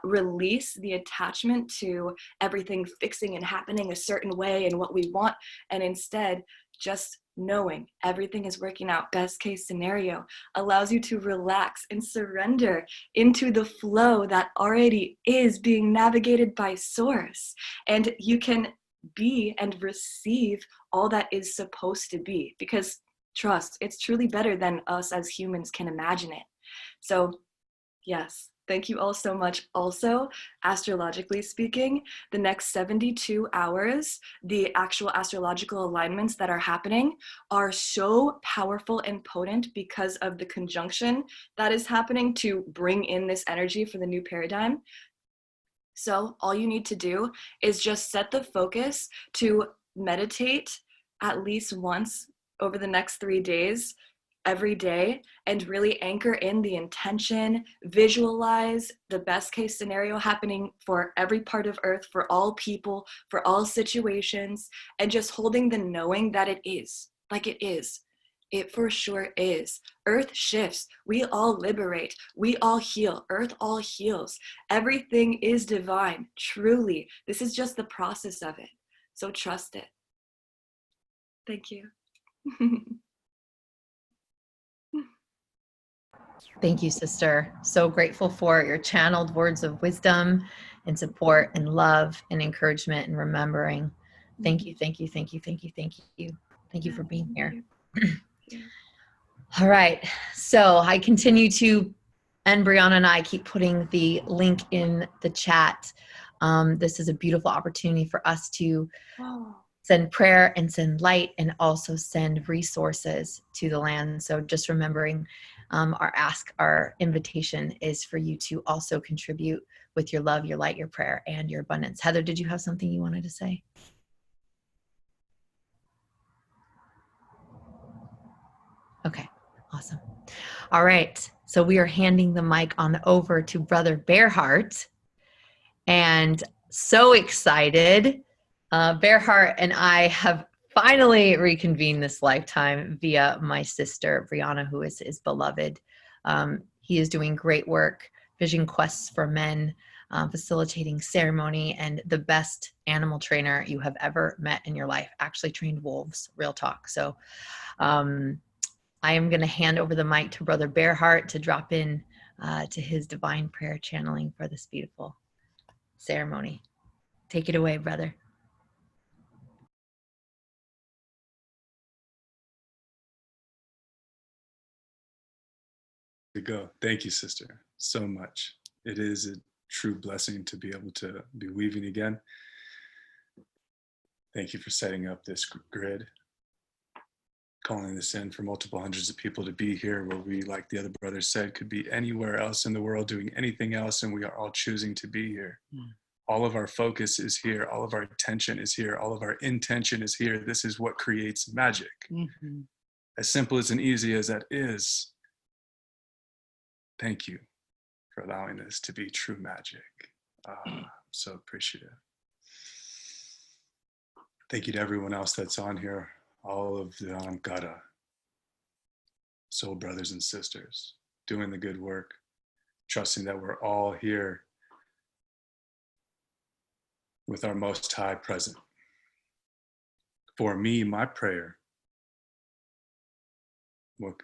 Speaker 7: release the attachment to everything fixing and happening a certain way and what we want, and instead just knowing everything is working out best case scenario allows you to relax and surrender into the flow that already is being navigated by source. And you can be and receive all that is supposed to be, because trust, it's truly better than us as humans can imagine it. So yes, thank you all so much. Also, astrologically speaking, the next 72 hours, the actual astrological alignments that are happening are so powerful and potent because of the conjunction that is happening to bring in this energy for the new paradigm. So all you need to do is just set the focus to meditate at least once over the next 3 days, every day, and really anchor in the intention, visualize the best case scenario happening for every part of Earth, for all people, for all situations, and just holding the knowing that it is, like it is. It for sure is. Earth shifts. We all liberate. We all heal. Earth all heals. Everything is divine, truly. This is just the process of it. So trust it. Thank you.
Speaker 1: Thank you, sister. So grateful for your channeled words of wisdom and support and love and encouragement and remembering. Thank you, thank you, thank you, thank you, thank you. Thank you for being here. All right. So I continue to, and Briana and I keep putting the link in the chat. This is a beautiful opportunity for us to send prayer and send light and also send resources to the land. So just remembering our invitation is for you to also contribute with your love, your light, your prayer, and your abundance. Heather, did you have something you wanted to say? Okay, awesome. All right, so we are handing the mic on over to Brother Bearheart, and so excited. Bearheart and I have finally reconvened this lifetime via my sister, Briana, who is his beloved. He is doing great work, Vision Quests for Men, facilitating ceremony, and the best animal trainer you have ever met in your life. Actually trained wolves, real talk. So I am going to hand over the mic to Brother Bearheart to drop in to his divine prayer channeling for this beautiful ceremony. Take it away, brother.
Speaker 3: To go. Thank you, sister, so much. It is a true blessing to be able to be weaving again. Thank you for setting up this grid, calling this in for multiple hundreds of people to be here, where we, like the other brothers said, could be anywhere else in the world doing anything else, and we are all choosing to be here. All of our focus is here. All of our attention is here. All of our intention is here. This is what creates magic. As simple as and easy as that is, thank you for allowing this to be true magic. So appreciative. Thank you to everyone else that's on here, all of the Ankara, soul brothers and sisters, doing the good work, trusting that we're all here with our Most High present. For me, my prayer, what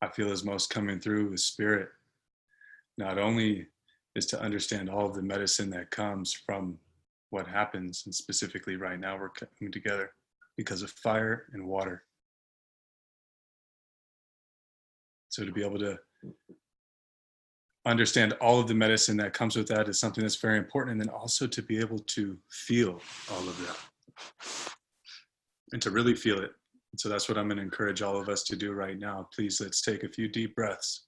Speaker 3: I feel is most coming through is spirit. Not only is to understand all of the medicine that comes from what happens, and specifically right now we're coming together because of fire and water. So to be able to understand all of the medicine that comes with that is something that's very important. And then also to be able to feel all of that and to really feel it. And so that's what I'm going to encourage all of us to do right now. Please, let's take a few deep breaths,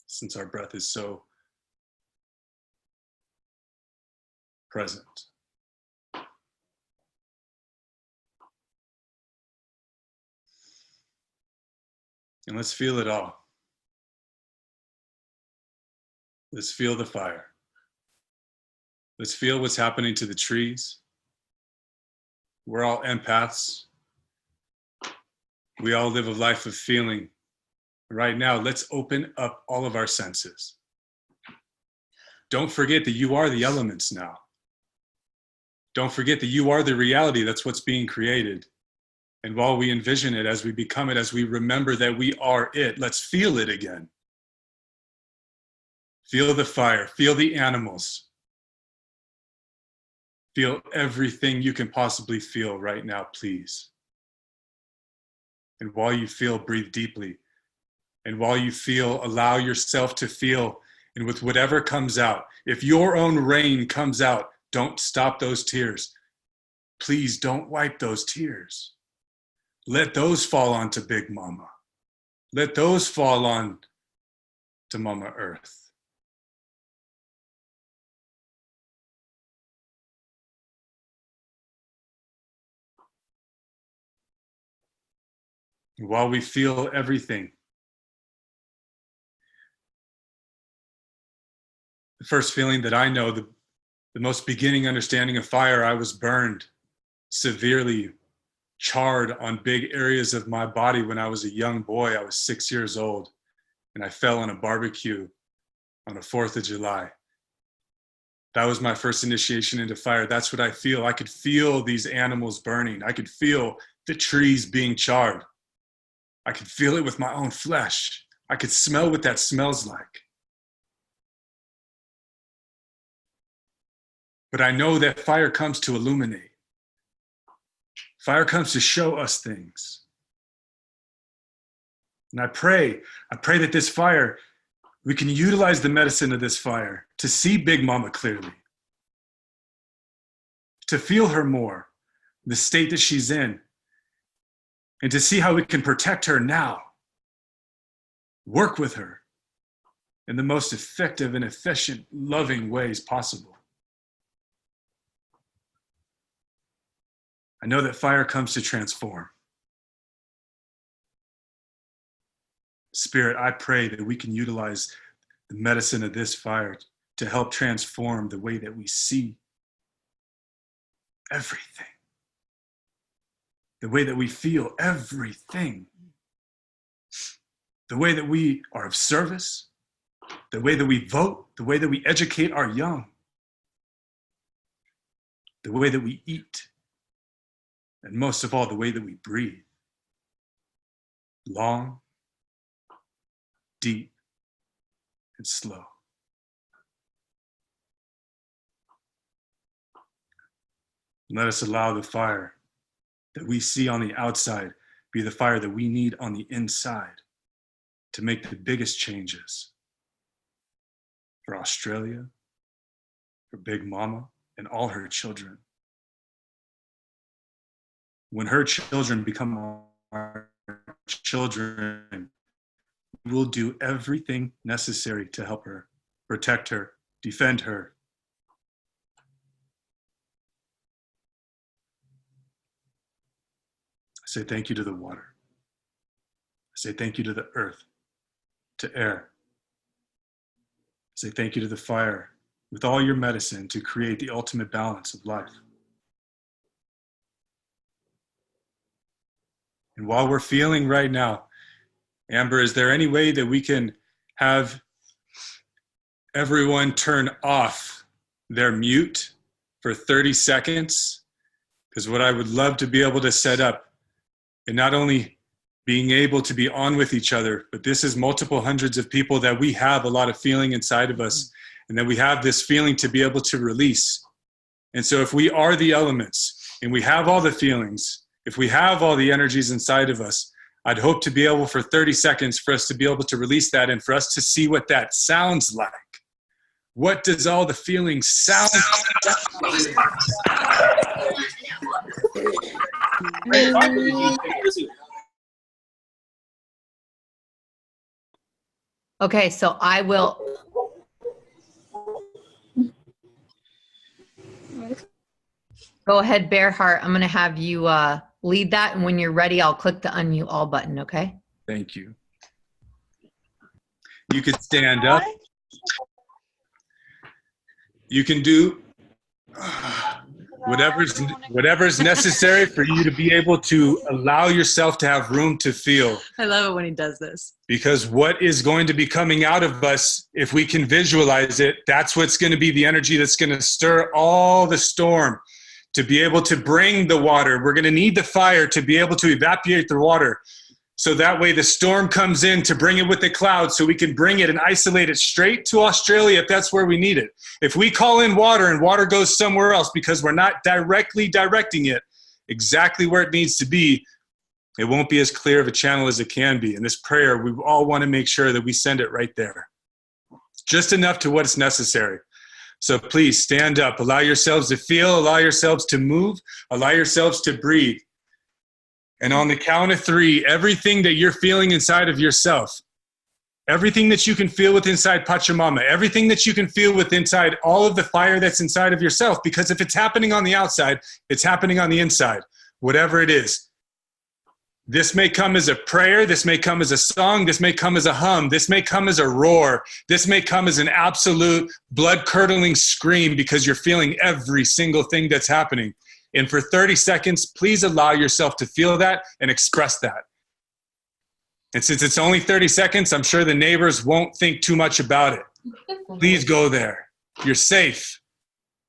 Speaker 3: since our breath is so present. And let's feel it all. Let's feel the fire. Let's feel what's happening to the trees. We're all empaths. We all live a life of feeling. Right now, let's open up all of our senses. Don't forget that you are the elements now. Don't forget that you are the reality. That's what's being created. And while we envision it, as we become it, as we remember that we are it, let's feel it again. Feel the fire, feel the animals. Feel everything you can possibly feel right now, please. And while you feel, breathe deeply. And while you feel, allow yourself to feel. And with whatever comes out, if your own rain comes out, don't stop those tears. Please don't wipe those tears. Let those fall onto Big Mama. Let those fall on to Mama Earth. And while we feel everything, the first feeling that I know, the most beginning understanding of fire, I was burned severely, charred on big areas of my body when I was a young boy. I was 6 years old, and I fell on a barbecue on the 4th of July. That was my first initiation into fire. That's what I feel. I could feel these animals burning. I could feel the trees being charred. I could feel it with my own flesh. I could smell what that smells like. But I know that fire comes to illuminate. Fire comes to show us things. And I pray that this fire, we can utilize the medicine of this fire to see Big Mama clearly, to feel her more, the state that she's in, and to see how we can protect her now, work with her in the most effective and efficient, loving ways possible. I know that fire comes to transform. Spirit, I pray that we can utilize the medicine of this fire to help transform the way that we see everything, the way that we feel everything, the way that we are of service, the way that we vote, the way that we educate our young, the way that we eat, and most of all, the way that we breathe. Long, deep, and slow. Let us allow the fire that we see on the outside be the fire that we need on the inside to make the biggest changes for Australia, for Big Mama, and all her children. When her children become our children, we will do everything necessary to help her, protect her, defend her. I say thank you to the water. I say thank you to the earth, to air. I say thank you to the fire with all your medicine to create the ultimate balance of life. And while we're feeling right now, Amber, is there any way that we can have everyone turn off their mute for 30 seconds? Because what I would love to be able to set up, and not only being able to be on with each other, but this is multiple hundreds of people that we have a lot of feeling inside of us, and that we have this feeling to be able to release. And so if we are the elements, and we have all the feelings, if we have all the energies inside of us, I'd hope to be able for 30 seconds for us to be able to release that and for us to see what that sounds like. What does all the feelings sound like?
Speaker 1: Okay, so I will. Go ahead, Bearheart. I'm going to have you lead that. And when you're ready, I'll click the unmute all button, okay?
Speaker 3: Thank you. You can stand up. You can do whatever's necessary for you to be able to allow yourself to have room to feel.
Speaker 2: I love it when he does this.
Speaker 3: Because what is going to be coming out of us, if we can visualize it, that's what's going to be the energy that's going to stir all the storm, to be able to bring the water. We're going to need the fire to be able to evaporate the water. So that way the storm comes in to bring it with the clouds, so we can bring it and isolate it straight to Australia if that's where we need it. If we call in water and water goes somewhere else because we're not directly directing it exactly where it needs to be, it won't be as clear of a channel as it can be. In this prayer, we all want to make sure that we send it right there. Just enough to what is necessary. So please stand up, allow yourselves to feel, allow yourselves to move, allow yourselves to breathe. And on the count of 3, everything that you're feeling inside of yourself, everything that you can feel with inside Pachamama, everything that you can feel with inside all of the fire that's inside of yourself, because if it's happening on the outside, it's happening on the inside, whatever it is. This may come as a prayer, this may come as a song, this may come as a hum, this may come as a roar, this may come as an absolute blood-curdling scream because you're feeling every single thing that's happening. And for 30 seconds, please allow yourself to feel that and express that. And since it's only 30 seconds, I'm sure the neighbors won't think too much about it. Please go there. You're safe.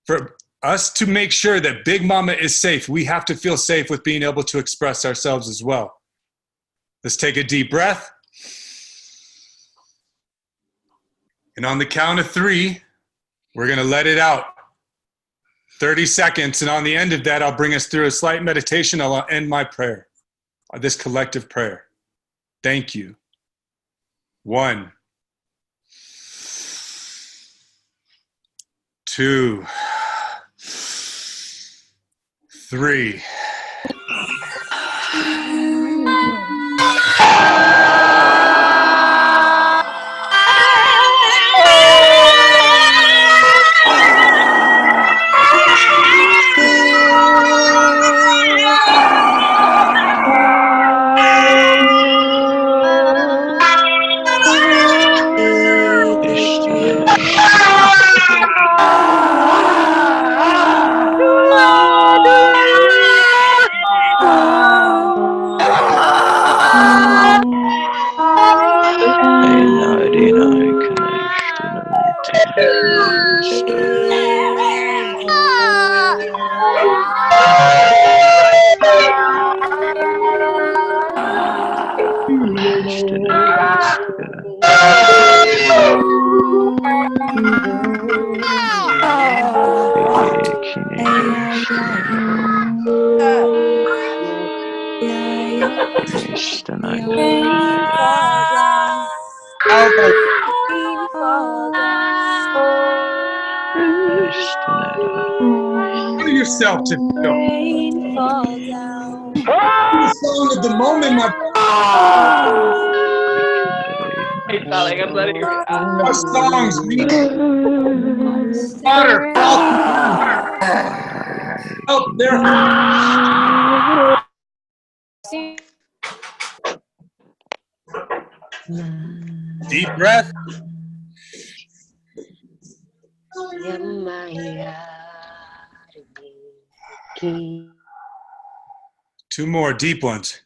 Speaker 3: For us to make sure that Big Mama is safe, we have to feel safe with being able to express ourselves as well. Let's take a deep breath. And on the count of 3, we're going to let it out. 30 seconds, and on the end of that, I'll bring us through a slight meditation. I'll end my prayer, this collective prayer. Thank you. 1, 2, 3. Allow yourself to feel. The song of the moment, my
Speaker 8: I'm letting her out.
Speaker 3: our songs. Water. Help their deep breath. 2 more deep ones.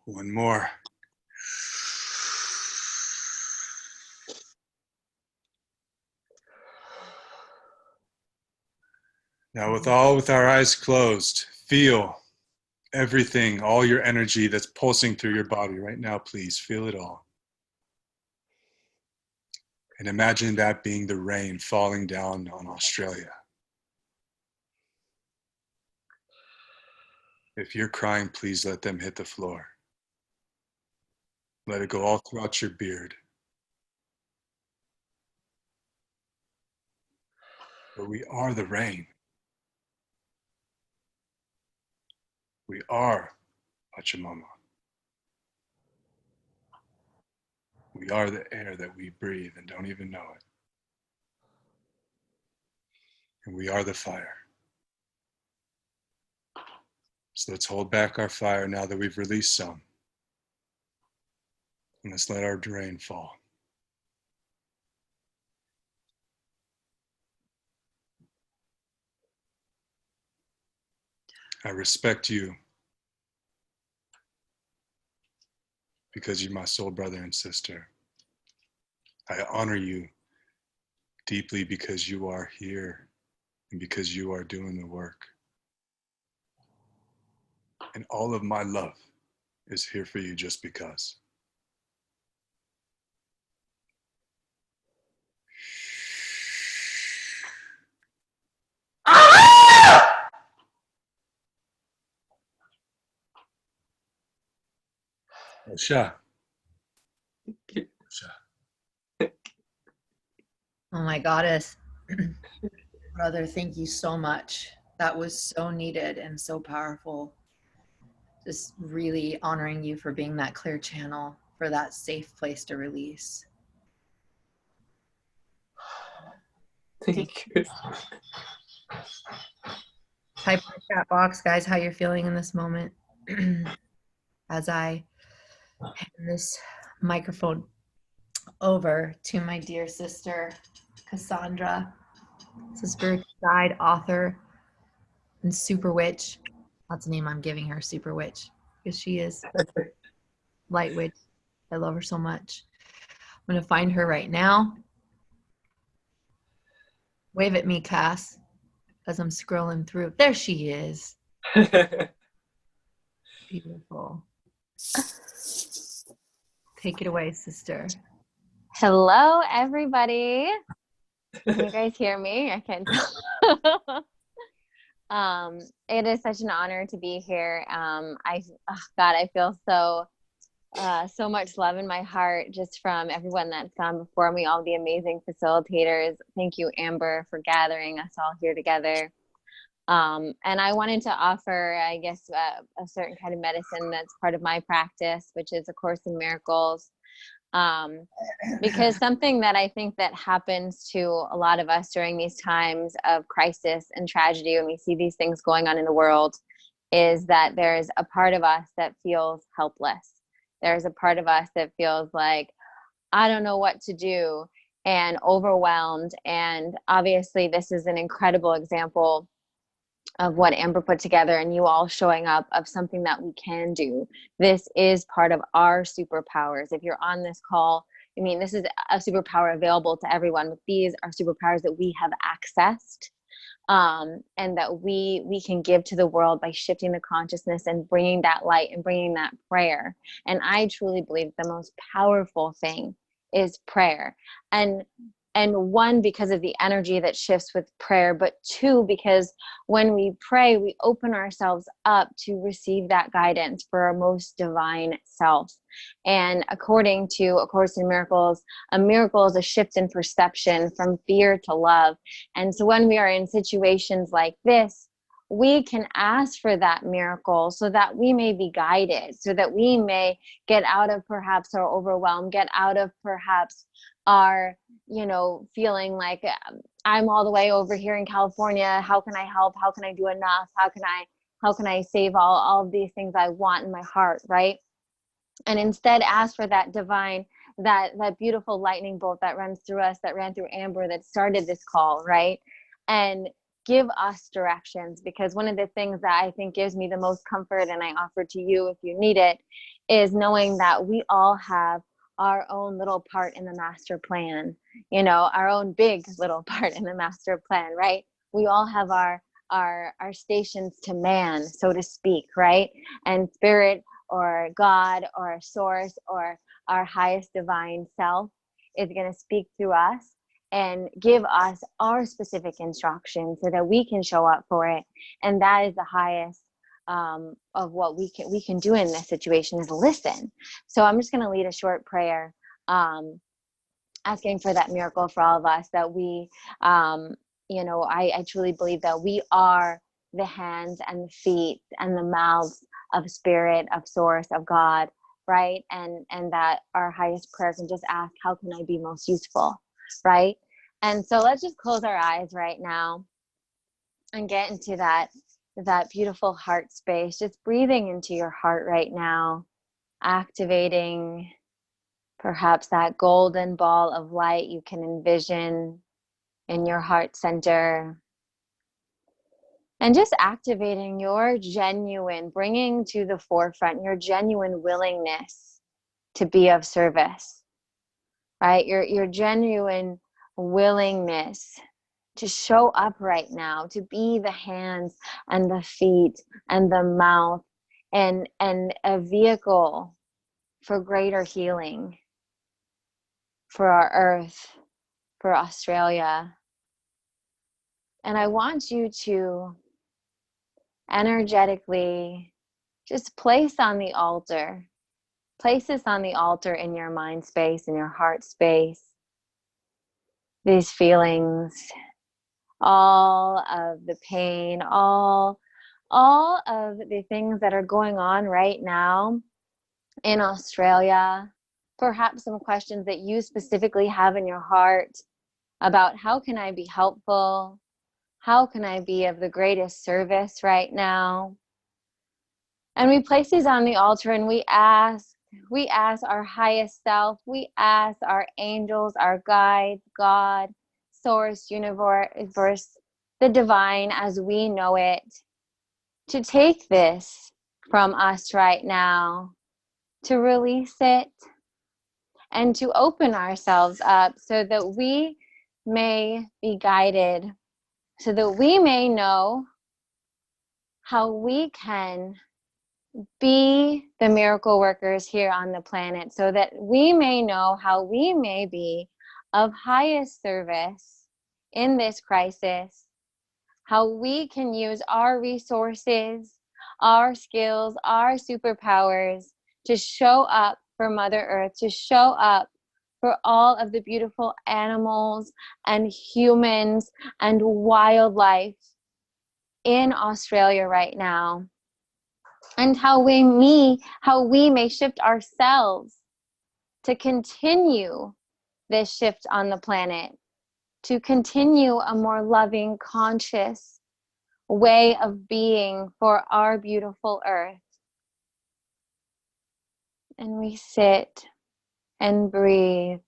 Speaker 3: One more. Now with our eyes closed, feel everything, all your energy that's pulsing through your body right now, please feel it all. And imagine that being the rain falling down on Australia. If you're crying, please let them hit the floor. Let it go all throughout your beard. But we are the rain. We are Pachamama. We are the air that we breathe and don't even know it. And we are the fire. So let's hold back our fire now that we've released some. And let's let our drain fall. I respect you because you're my soul brother and sister. I honor you deeply because you are here and because you are doing the work. And all of my love is here for you just because. Sha.
Speaker 1: Oh my goddess. Brother, thank you so much. That was so needed and so powerful. Just really honoring you for being that clear channel, for that safe place to release.
Speaker 8: Thank you.
Speaker 1: Type in the chat box, guys, how you're feeling in this moment. As I hand this microphone over to my dear sister, Cassandra. This is spiritual guide, author, and super witch. That's the name I'm giving her, super witch, because she is light witch. I love her so much. I'm going to find her right now. Wave at me, Cass, as I'm scrolling through. There she is. Beautiful. Take it away, sister.
Speaker 9: Hello, everybody. Can you guys hear me? I can't tell. It is such an honor to be here. I feel so much love in my heart just from everyone that's gone before me, all the amazing facilitators. Thank you, Amber, for gathering us all here together. And I wanted to offer, I guess, a certain kind of medicine that's part of my practice, which is A Course in Miracles. Because something that I think that happens to a lot of us during these times of crisis and tragedy, when we see these things going on in the world, is that there's a part of us that feels helpless. There's a part of us that feels like, I don't know what to do, and overwhelmed. And obviously this is an incredible example of what Amber put together, and you all showing up, of something that we can do. This is part of our superpowers. If you're on this call, I mean, this is a superpower available to everyone, but these are superpowers that we have accessed, and that we can give to the world by shifting the consciousness and bringing that light and bringing that prayer. And I truly believe the most powerful thing is prayer. And one, because of the energy that shifts with prayer, but two, because when we pray, we open ourselves up to receive that guidance for our most divine self. And according to A Course in Miracles, a miracle is a shift in perception from fear to love. And so when we are in situations like this, we can ask for that miracle so that we may be guided, so that we may get out of perhaps our overwhelm, get out of perhaps our, feeling like I'm all the way over here in California. How can I help? How can I do enough? How can I save all of these things I want in my heart, right? And instead ask for that divine, that beautiful lightning bolt that runs through us, that ran through Amber, that started this call, right? And give us directions, because one of the things that I think gives me the most comfort, and I offer to you if you need it, is knowing that we all have our own little part in the master plan, our own big little part in the master plan, right? We all have our stations to man, so to speak, right? And spirit or God or source or our highest divine self is going to speak through us and give us our specific instructions so that we can show up for it. And that is the highest of what we can do in this situation, is listen. So I'm just going to lead a short prayer, asking for that miracle for all of us, that we, I truly believe that we are the hands and the feet and the mouths of spirit, of source, of God, right? And that our highest prayer can just ask, how can I be most useful, right? And so let's just close our eyes right now and get into that that beautiful heart space, just breathing into your heart right now, activating perhaps that golden ball of light you can envision in your heart center. And just activating your genuine, bringing to the forefront your genuine willingness to be of service, right? Your genuine willingness to show up right now, to be the hands and the feet and the mouth and a vehicle for greater healing for our earth, for Australia. And I want you to energetically just place this on the altar in your mind space, in your heart space, these feelings, all of the pain, all of the things that are going on right now in Australia, perhaps some questions that you specifically have in your heart about how can I be helpful? How can I be of the greatest service right now? And we place these on the altar and we ask our highest self, we ask our angels, our guides, God, source, universe, the divine as we know it, to take this from us right now, to release it, and to open ourselves up so that we may be guided, so that we may know how we can be the miracle workers here on the planet, so that we may know how we may be of highest service in this crisis, how we can use our resources, our skills, our superpowers to show up for Mother Earth, to show up for all of the beautiful animals and humans and wildlife in Australia right now. And how we may shift ourselves to continue this shift on the planet, to continue a more loving, conscious way of being for our beautiful earth. And we sit and breathe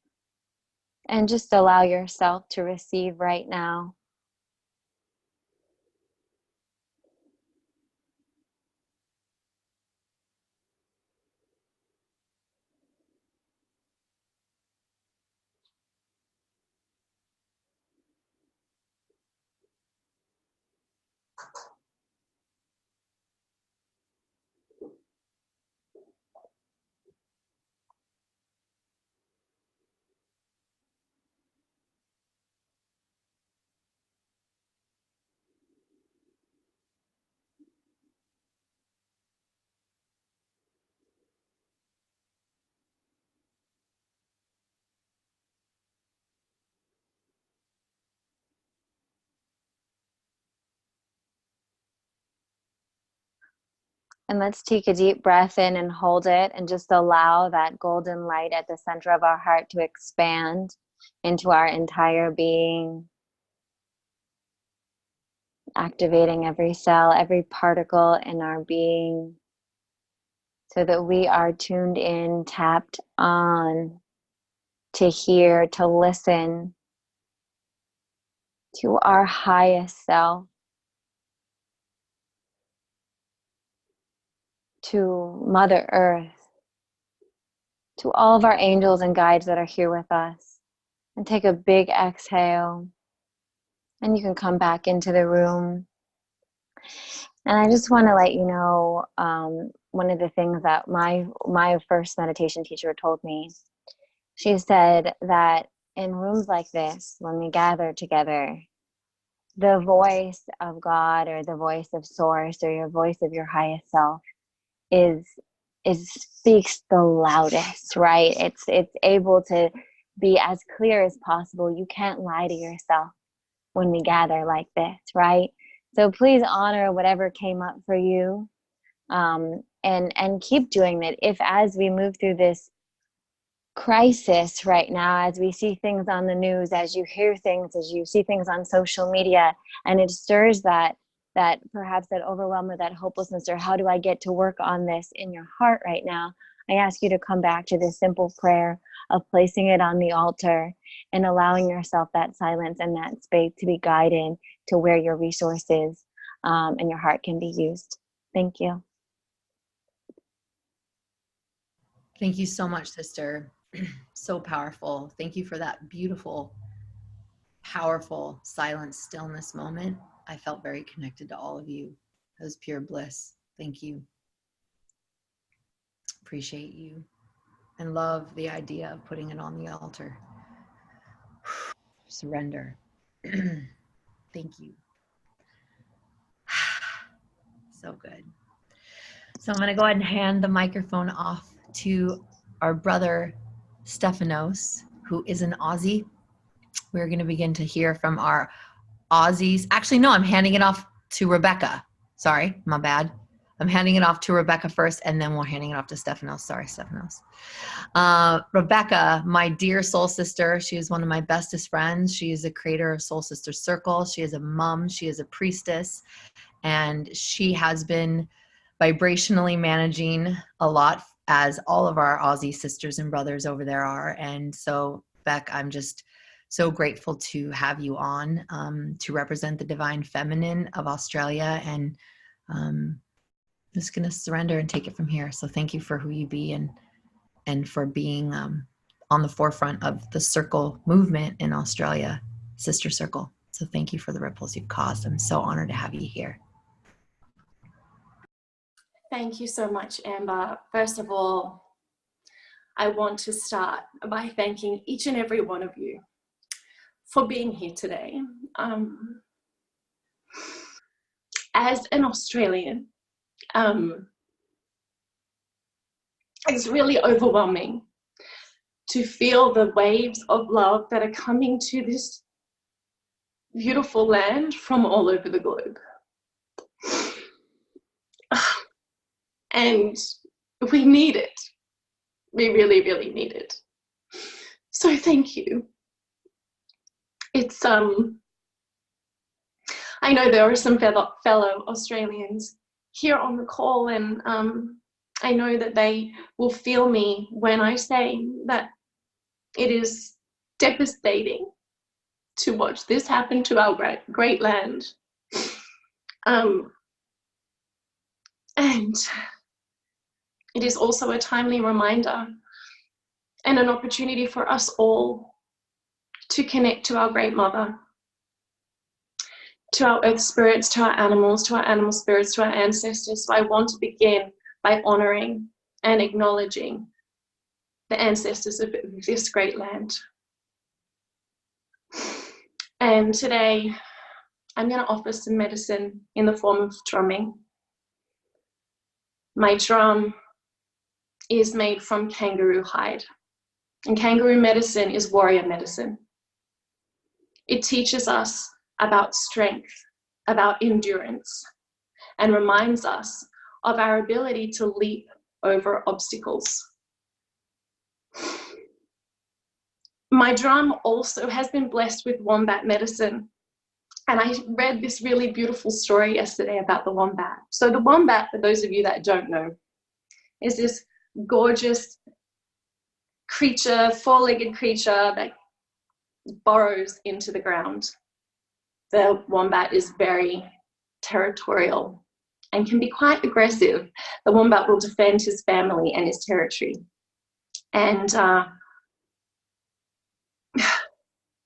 Speaker 9: and just allow yourself to receive right now. And let's take a deep breath in and hold it and just allow that golden light at the center of our heart to expand into our entire being, activating every cell, every particle in our being, so that we are tuned in, tapped on to hear, to listen to our highest self, to Mother Earth, to all of our angels and guides that are here with us. And take a big exhale, and you can come back into the room. And I just want to let you know, one of the things that my first meditation teacher told me, she said that in rooms like this, when we gather together, the voice of God or the voice of Source or your voice of your highest self is speaks the loudest, right? It's able to be as clear as possible. You can't lie to yourself when we gather like this, right? So please honor whatever came up for you, and keep doing that. If as we move through this crisis right now, as we see things on the news, as you hear things, as you see things on social media, and it stirs that that perhaps that overwhelm or that hopelessness, or how do I get to work on this in your heart right now, I ask you to come back to this simple prayer of placing it on the altar and allowing yourself that silence and that space to be guided to where your resources and your heart can be used. Thank you.
Speaker 1: Thank you so much, sister. So powerful. Thank you for that beautiful, powerful silence, stillness moment. I felt very connected to all of you. It was pure bliss. Thank you. Appreciate you and love the idea of putting it on the altar. Surrender. Thank you. So good. So I'm going to go ahead and hand the microphone off to our brother Stefanos, who is an Aussie. We're going to begin to hear from our Aussies. Actually, no, I'm handing it off to Rebecca. Sorry, my bad. I'm handing it off to Rebecca first, and then we're handing it off to Stefanos. Sorry, Stefanos. Rebecca, my dear soul sister, she is one of my bestest friends. She is a creator of Soul Sister Circle. She is a mom. She is a priestess. And she has been vibrationally managing a lot, as all of our Aussie sisters and brothers over there are. And so, Beck, I'm just so grateful to have you on to represent the divine feminine of Australia. And I'm just going to surrender and take it from here. So thank you for who you be and for being on the forefront of the circle movement in Australia, Sister Circle. So thank you for the ripples you've caused. I'm so honored to have you here.
Speaker 10: Thank you so much, Amber. First of all, I want to start by thanking each and every one of you for being here today. As an Australian, it's really overwhelming to feel the waves of love that are coming to this beautiful land from all over the globe. And we need it. We really, really need it. So thank you. It's, I know there are some fellow Australians here on the call, and I know that they will feel me when I say that it is devastating to watch this happen to our great land. And it is also a timely reminder and an opportunity for us all to connect to our Great Mother, to our earth spirits, to our animal spirits, to our ancestors. So I want to begin by honoring and acknowledging the ancestors of this great land. And today, I'm going to offer some medicine in the form of drumming. My drum is made from kangaroo hide. And kangaroo medicine is warrior medicine. It teaches us about strength, about endurance, and reminds us of our ability to leap over obstacles. My drum also has been blessed with wombat medicine. And I read this really beautiful story yesterday about the wombat. So the wombat, for those of you that don't know, is this gorgeous creature, four-legged creature that burrows into the ground. The wombat is very territorial and can be quite aggressive. The wombat will defend his family and his territory. And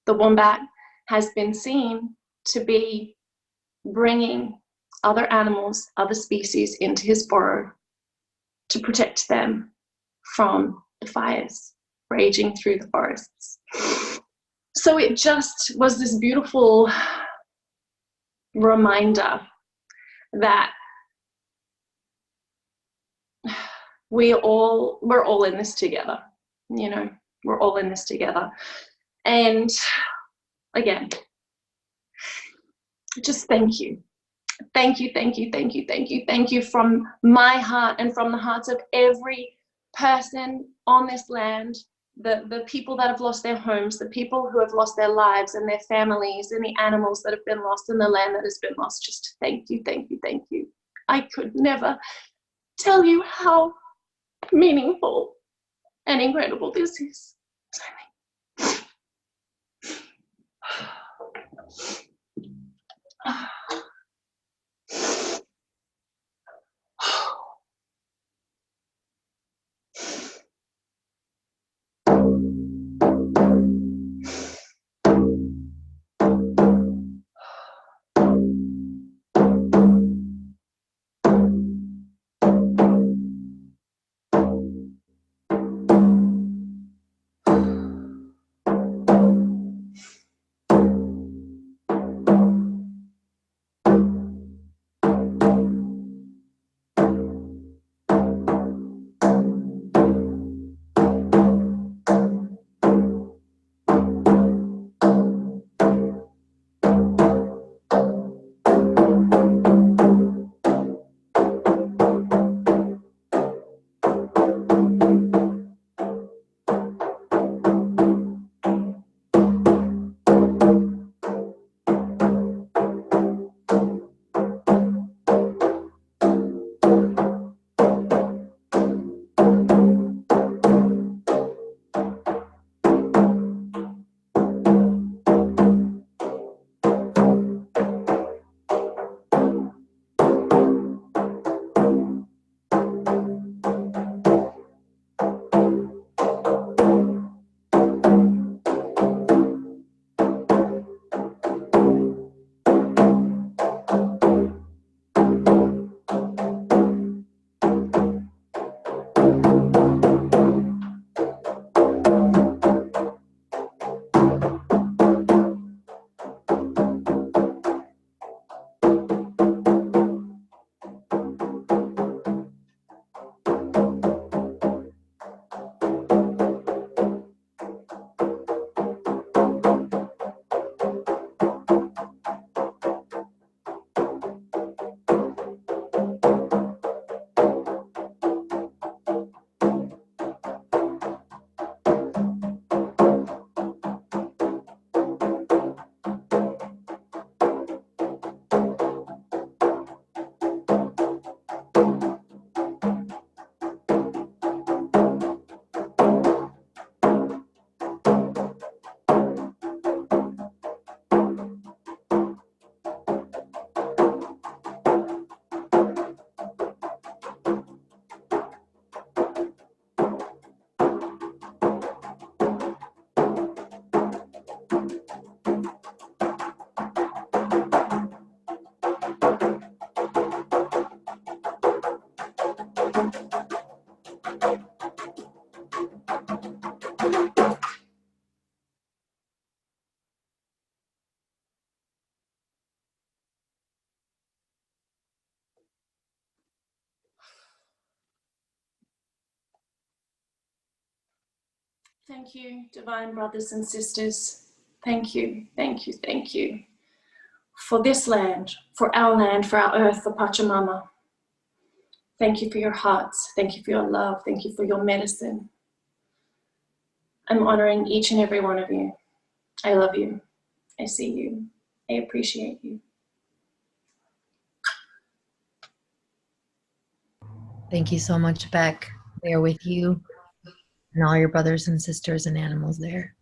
Speaker 10: the wombat has been seen to be bringing other animals, other species into his burrow to protect them from the fires raging through the forests. So it just was this beautiful reminder that we're all in this together. You know, we're all in this together. And again, just thank you. Thank you, thank you, thank you, thank you, thank you from my heart and from the hearts of every person on this land the people that have lost their homes, the people who have lost their lives and their families, and the animals that have been lost and the land that has been lost. Just thank you, thank you, thank you. I could never tell you how meaningful and incredible this is. Thank you, divine brothers and sisters. Thank you, thank you, thank you. For this land, for our earth, for Pachamama. Thank you for your hearts. Thank you for your love. Thank you for your medicine. I'm honoring each and every one of you. I love you. I see you. I appreciate you.
Speaker 1: Thank you so much, Beck. We are with you and all your brothers and sisters and animals there.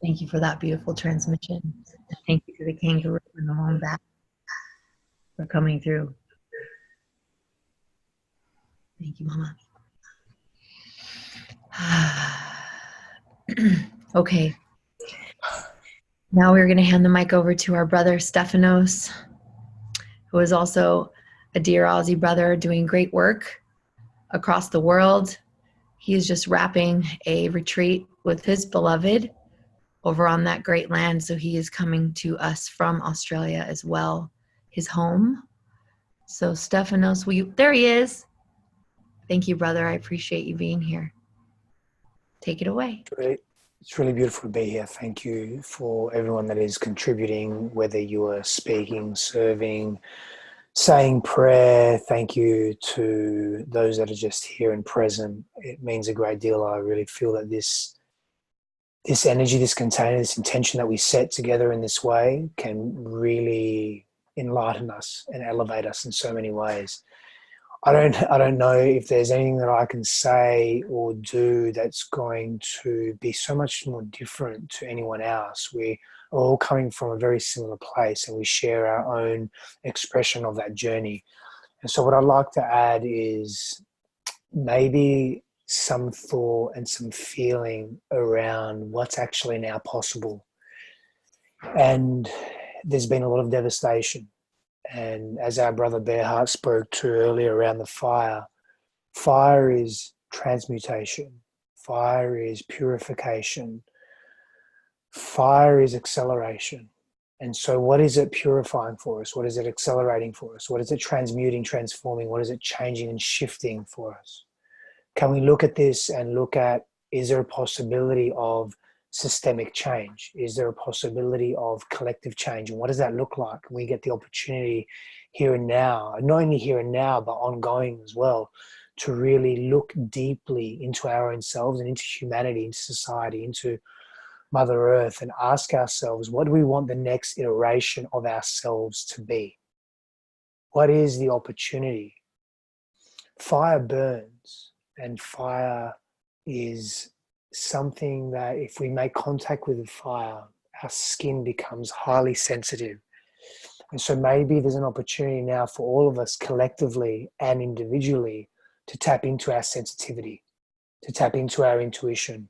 Speaker 1: Thank you for that beautiful transmission. Thank you to the kangaroo and the wombat for coming through. Thank you, Mama. Okay. Now we're going to hand the mic over to our brother Stefanos, who is also a dear Aussie brother doing great work across the world. He is just wrapping a retreat with his beloved over on that great land. So he is coming to us from Australia as well, his home. So Stefanos, there he is. Thank you, brother. I appreciate you being here. Take it away.
Speaker 11: It's really beautiful to be here. Thank you for everyone that is contributing, whether you are speaking, serving, saying prayer, thank you to those that are just here and present. It means a great deal. I really feel that this energy, this container, this intention that we set together in this way can really enlighten us and elevate us in so many ways. I don't know if there's anything that I can say or do that's going to be so much more different to anyone else. We are all coming from a very similar place and we share our own expression of that journey. And so what I'd like to add is maybe some thought and some feeling around what's actually now possible. And there's been a lot of devastation. And as our brother Bearheart spoke to earlier around the fire, fire is transmutation. Fire is purification. Fire is acceleration. And so what is it purifying for us? What is it accelerating for us? What is it transmuting, transforming? What is it changing and shifting for us? Can we look at this and look at, is there a possibility of systemic change? Is there a possibility of collective change? And what does that look like? We get the opportunity here and now, not only here and now, but ongoing as well, to really look deeply into our own selves and into humanity, into society, into Mother Earth, and ask ourselves, what do we want the next iteration of ourselves to be? What is the opportunity? Fire burns. And fire is something that if we make contact with the fire, our skin becomes highly sensitive. And so maybe there's an opportunity now for all of us collectively and individually to tap into our sensitivity, to tap into our intuition,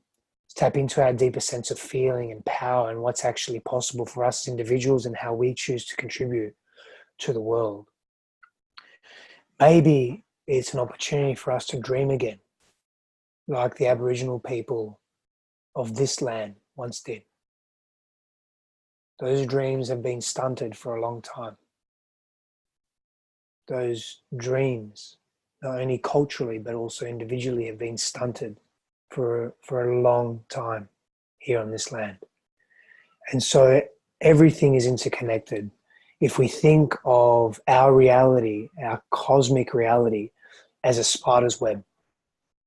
Speaker 11: to tap into our deeper sense of feeling and power and what's actually possible for us as individuals and how we choose to contribute to the world. Maybe it's an opportunity for us to dream again, like the Aboriginal people of this land once did. Those dreams have been stunted for a long time. Those dreams, not only culturally but also individually, have been stunted for a long time here on this land. And so everything is interconnected. If we think of our reality, our cosmic reality, as a spider's web,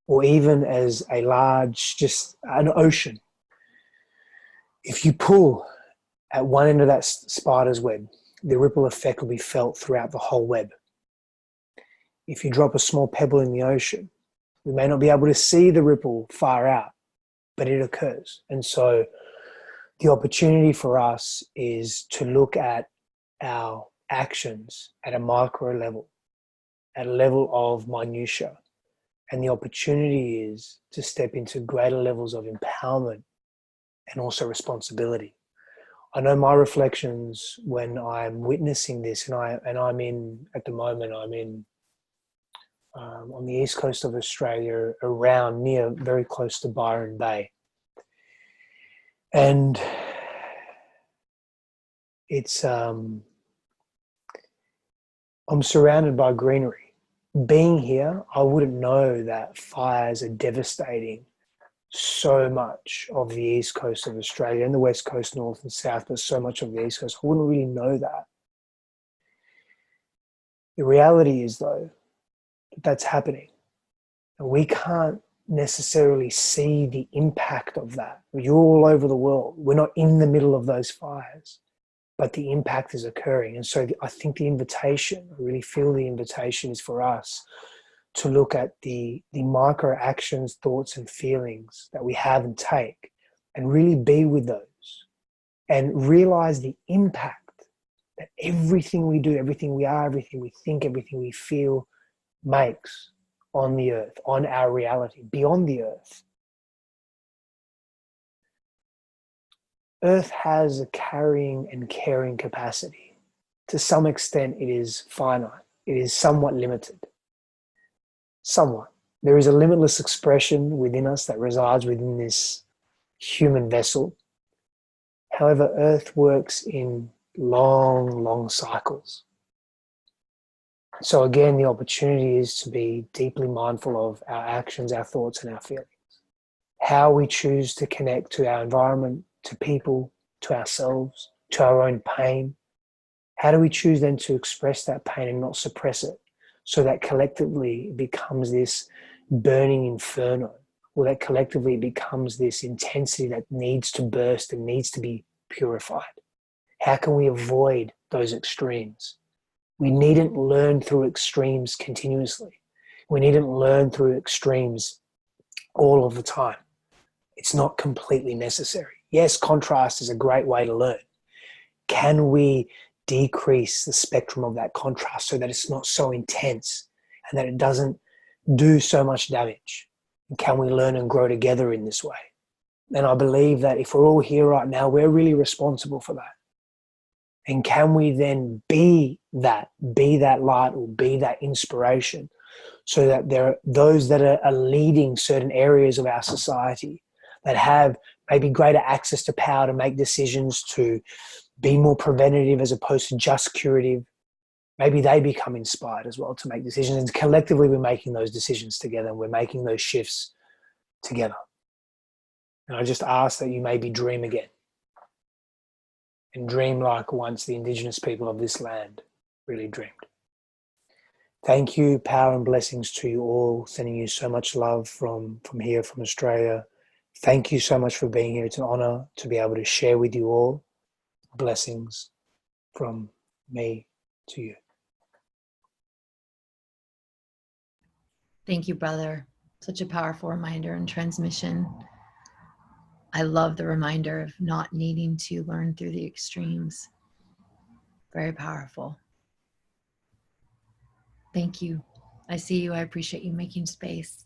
Speaker 11: or even as a large, just an ocean, if you pull at one end of that spider's web, the ripple effect will be felt throughout the whole web. If you drop a small pebble in the ocean, we may not be able to see the ripple far out, but it occurs. And so the opportunity for us is to look at our actions at a micro level, at a level of minutia. And the opportunity is to step into greater levels of empowerment and also responsibility. I know my reflections when I'm witnessing this, and I'm in, at the moment, I'm in on the east coast of Australia, around near, very close to Byron Bay. And it's, I'm surrounded by greenery. Being here, I wouldn't know that fires are devastating so much of the east coast of Australia and the west coast, north and south, but so much of the east coast. I wouldn't really know that. The reality is, though, that that's happening. And we can't necessarily see the impact of that. You're all over the world. We're not in the middle of those fires, but the impact is occurring. And so I think the invitation, I really feel the invitation is for us to look at the micro actions, thoughts and feelings that we have and take, and really be with those and realize the impact that everything we do, everything we are, everything we think, everything we feel makes on the earth, on our reality, beyond the earth. Earth has a carrying and caring capacity. To some extent, it is finite. It is somewhat limited. Somewhat. There is a limitless expression within us that resides within this human vessel. However, Earth works in long, long cycles. So again, the opportunity is to be deeply mindful of our actions, our thoughts, and our feelings. How we choose to connect to our environment, to people, to ourselves, to our own pain. How do we choose then to express that pain and not suppress it, so that collectively it becomes this burning inferno, or that collectively it becomes this intensity that needs to burst and needs to be purified? How can we avoid those extremes? We needn't learn through extremes continuously. We needn't learn through extremes all of the time. It's not completely necessary. Yes, contrast is a great way to learn. Can we decrease the spectrum of that contrast so that it's not so intense and that it doesn't do so much damage? And can we learn and grow together in this way? And I believe that if we're all here right now, we're really responsible for that. And can we then be that light or be that inspiration, so that there are those that are leading certain areas of our society that have maybe greater access to power to make decisions, to be more preventative as opposed to just curative. Maybe they become inspired as well to make decisions. And collectively we're making those decisions together, and we're making those shifts together. And I just ask that you maybe dream again. And dream like once the Indigenous people of this land really dreamed. Thank you, power and blessings to you all. Sending you so much love from here, from Australia. Thank you so much for being here. It's an honor to be able to share with you all. Blessings from me to you.
Speaker 1: Thank you, brother. Such a powerful reminder and transmission. I love the reminder of not needing to learn through the extremes. Very powerful. Thank you. I see you. I appreciate you making space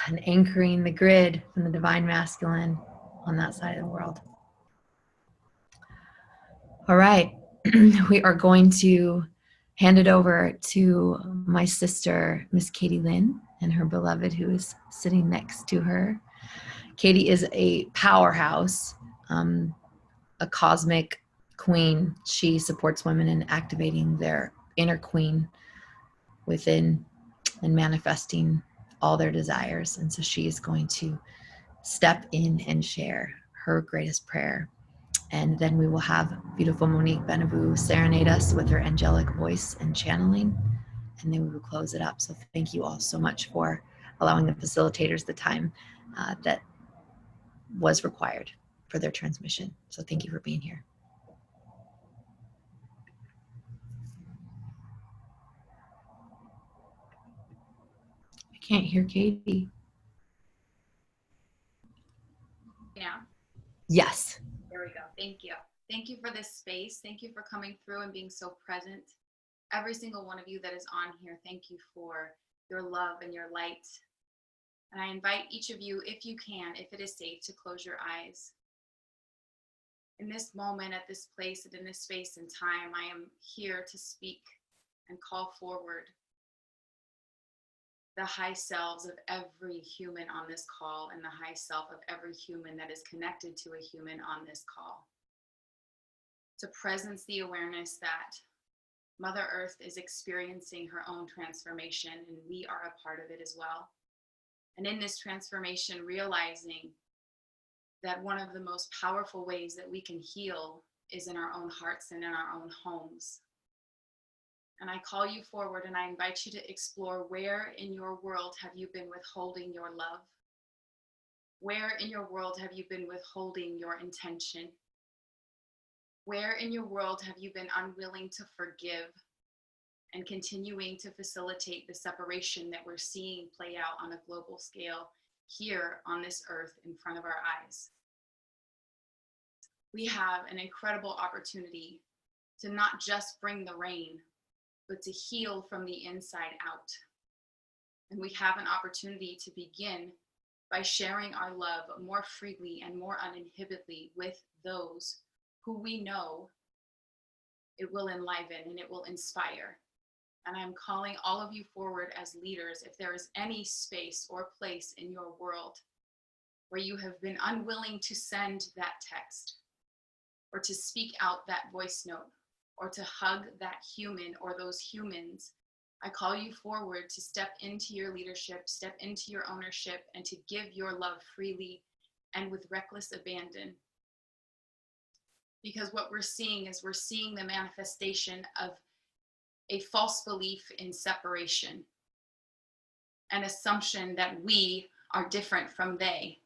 Speaker 1: and anchoring the grid from the divine masculine on that side of the world. All right. We are going to hand it over to my sister, Miss Katie Lynn, and her beloved who is sitting next to her. Katie is a powerhouse, a cosmic queen. She supports women in activating their inner queen within and manifesting all their desires. And so she is going to step in and share her greatest prayer. And then we will have beautiful Monique Benabou serenade us with her angelic voice and channeling. And then we will close it up. So thank you all so much for allowing the facilitators the time that was required for their transmission. So thank you for being here. I can't hear Katie.
Speaker 12: Yeah.
Speaker 1: Yes.
Speaker 12: There we go. Thank you. Thank you for this space. Thank you for coming through and being so present. Every single one of you that is on here, thank you for your love and your light. And I invite each of you, if you can, if it is safe, to close your eyes. In this moment, at this place, and in this space and time, I am here to speak and call forward the high selves of every human on this call and the high self of every human that is connected to a human on this call. To presence the awareness that Mother Earth is experiencing her own transformation, and we are a part of it as well. And in this transformation, realizing that one of the most powerful ways that we can heal is in our own hearts and in our own homes. And I call you forward and I invite you to explore where in your world have you been withholding your love? Where in your world have you been withholding your intention? Where in your world have you been unwilling to forgive and continuing to facilitate the separation that we're seeing play out on a global scale here on this earth in front of our eyes? We have an incredible opportunity to not just bring the rain, but to heal from the inside out. And we have an opportunity to begin by sharing our love more freely and more uninhibitedly with those who we know it will enliven and it will inspire. And I'm calling all of you forward as leaders. If there is any space or place in your world where you have been unwilling to send that text, or to speak out that voice note, or to hug that human or those humans, I call you forward to step into your leadership, step into your ownership, and to give your love freely and with reckless abandon. Because what we're seeing is we're seeing the manifestation of a false belief in separation, an assumption that we are different from they.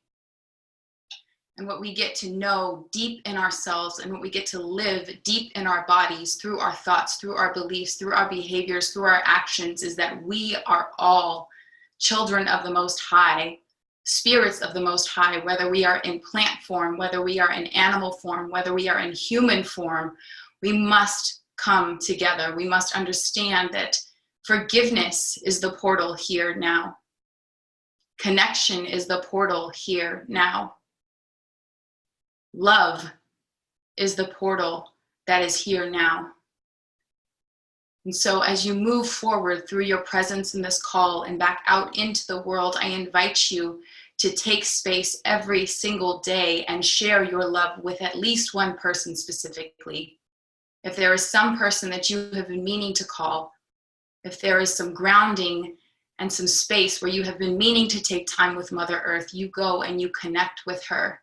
Speaker 12: And what we get to know deep in ourselves and what we get to live deep in our bodies through our thoughts, through our beliefs, through our behaviors, through our actions is that we are all children of the Most High, spirits of the Most High, whether we are in plant form, whether we are in animal form, whether we are in human form. We must come together. We must understand that forgiveness is the portal here now. Connection is the portal here now. Love is the portal that is here now. And so as you move forward through your presence in this call and back out into the world, I invite you to take space every single day and share your love with at least one person specifically. If there is some person that you have been meaning to call, if there is some grounding and some space where you have been meaning to take time with Mother Earth, you go and you connect with her.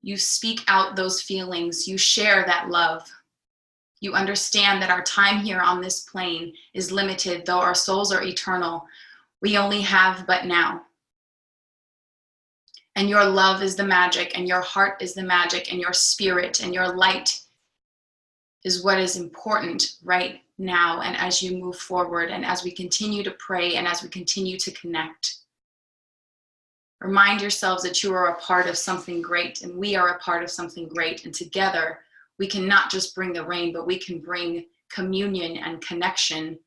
Speaker 12: You speak out those feelings, you share that love. You understand that our time here on this plane is limited, though our souls are eternal. We only have but now. And your love is the magic, and your heart is the magic, and your spirit and your light is what is important right now. And as you move forward, and as we continue to pray, and as we continue to connect, remind yourselves that you are a part of something great, and we are a part of something great. And together, we can not just bring the rain, but we can bring communion and connection.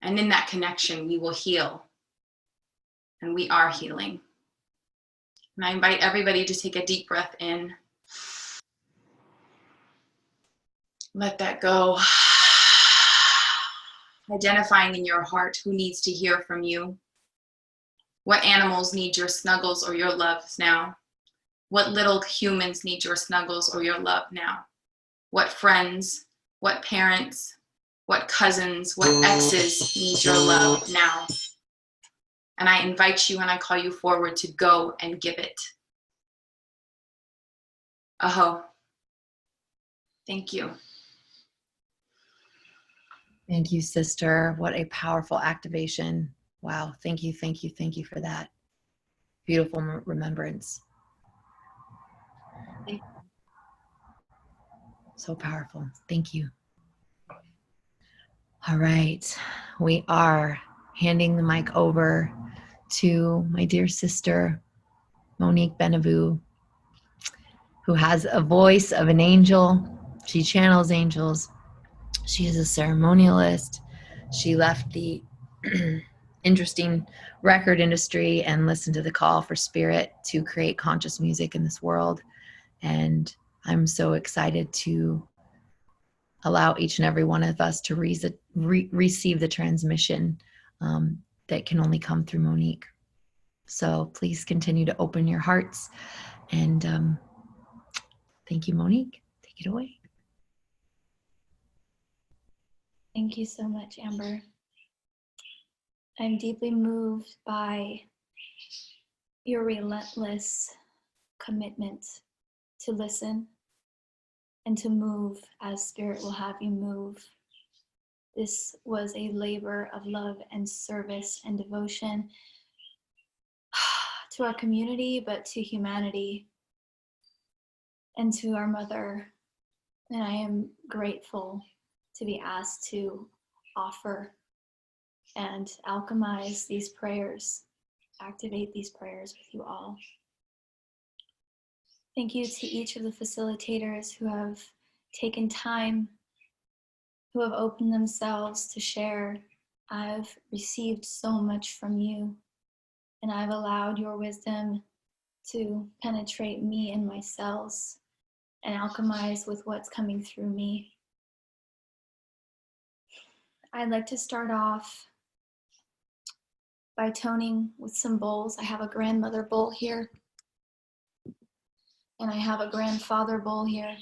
Speaker 12: And in that connection, we will heal. And we are healing. And I invite everybody to take a deep breath in. Let that go. Identifying in your heart who needs to hear from you. What animals need your snuggles or your loves now? What little humans need your snuggles or your love now? What friends, what parents, what cousins, what exes need your love now? And I invite you and I call you forward to go and give it. Aho. Thank you.
Speaker 1: Thank you, sister. What a powerful activation. Wow. Thank you, thank you, thank you for that. Beautiful remembrance. So powerful. Thank you. All right. We are handing the mic over to my dear sister, Monique Benabou, who has a voice of an angel. She channels angels. She is a ceremonialist. She left the interesting record industry and listened to the call for spirit to create conscious music in this world. And I'm so excited to allow each and every one of us to receive the transmission that can only come through Monique. So please continue to open your hearts. And thank you, Monique. Take it away.
Speaker 13: Thank you so much, Amber. I'm deeply moved by your relentless commitment to listen and to move as Spirit will have you move. This was a labor of love and service and devotion to our community, but to humanity and to our mother. And I am grateful to be asked to offer and alchemize these prayers, activate these prayers with you all. Thank you to each of the facilitators who have taken time, who have opened themselves to share. I've received so much from you, and I've allowed your wisdom to penetrate me and my cells and alchemize with what's coming through me. I'd like to start off by toning with some bowls. I have a grandmother bowl here, and I have a grandfather bowl here.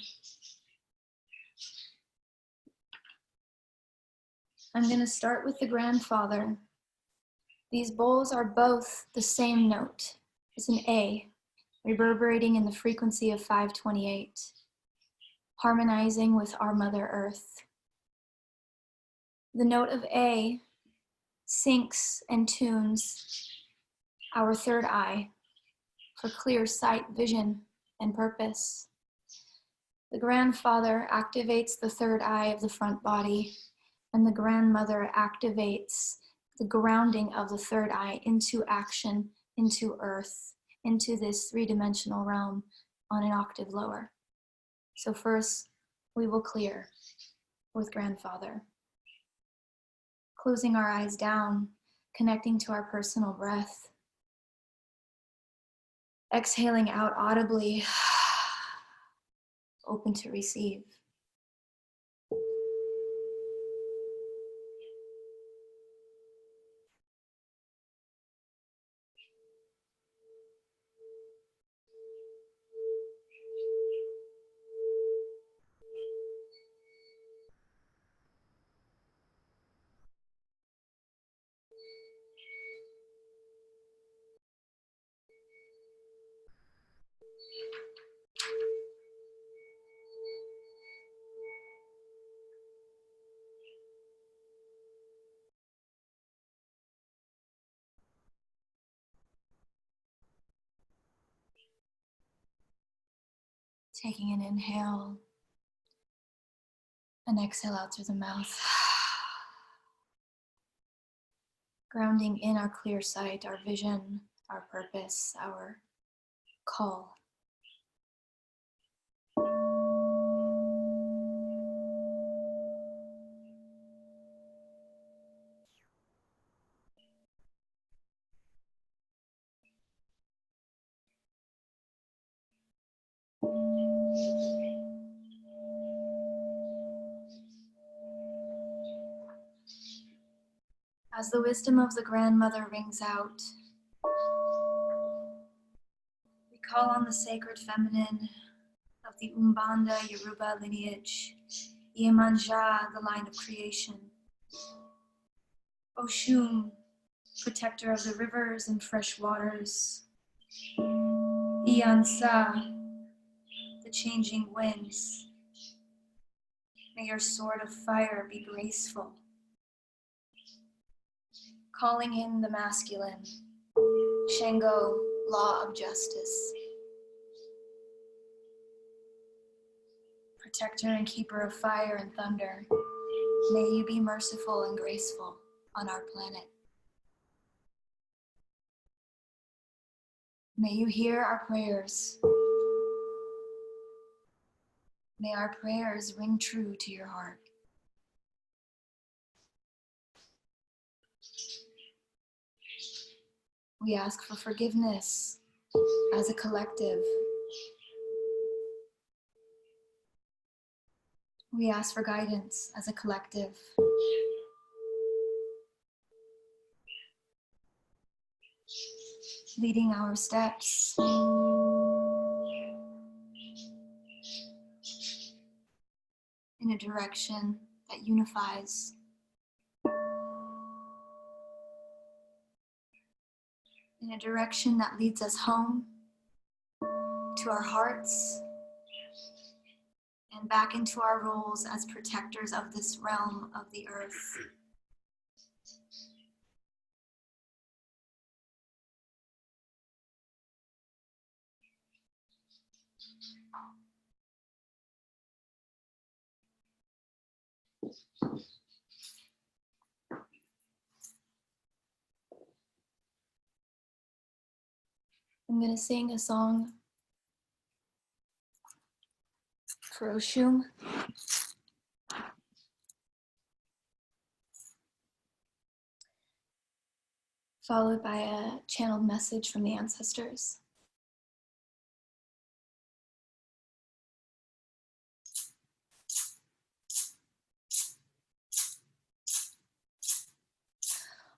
Speaker 13: I'm going to start with the grandfather. These bowls are both the same note. It's an A. reverberating in the frequency of 528, harmonizing with our Mother Earth. The note of A syncs and tunes our third eye for clear sight, vision, and purpose. The grandfather activates the third eye of the front body, and the grandmother activates the grounding of the third eye into action, into earth, into this three-dimensional realm on an octave lower. So first, we will clear with grandfather. Closing our eyes down, connecting to our personal breath. Exhaling out audibly, open to receive. Taking an inhale and exhale out through the mouth. Grounding in our clear sight, our vision, our purpose, our call. As the wisdom of the grandmother rings out, we call on the sacred feminine of the Umbanda Yoruba lineage, Iyemanja, the line of creation, Oshun, protector of the rivers and fresh waters, Iyansa, the changing winds. May your sword of fire be graceful. Calling in the masculine, Shango, law of justice. Protector and keeper of fire and thunder, may you be merciful and graceful on our planet. May you hear our prayers. May our prayers ring true to your heart. We ask for forgiveness as a collective. We ask for guidance as a collective. Leading our steps in a direction that unifies. In a direction that leads us home, to our hearts, and back into our roles as protectors of this realm of the earth. I'm going to sing a song for Oshun. Followed by a channeled message from the ancestors.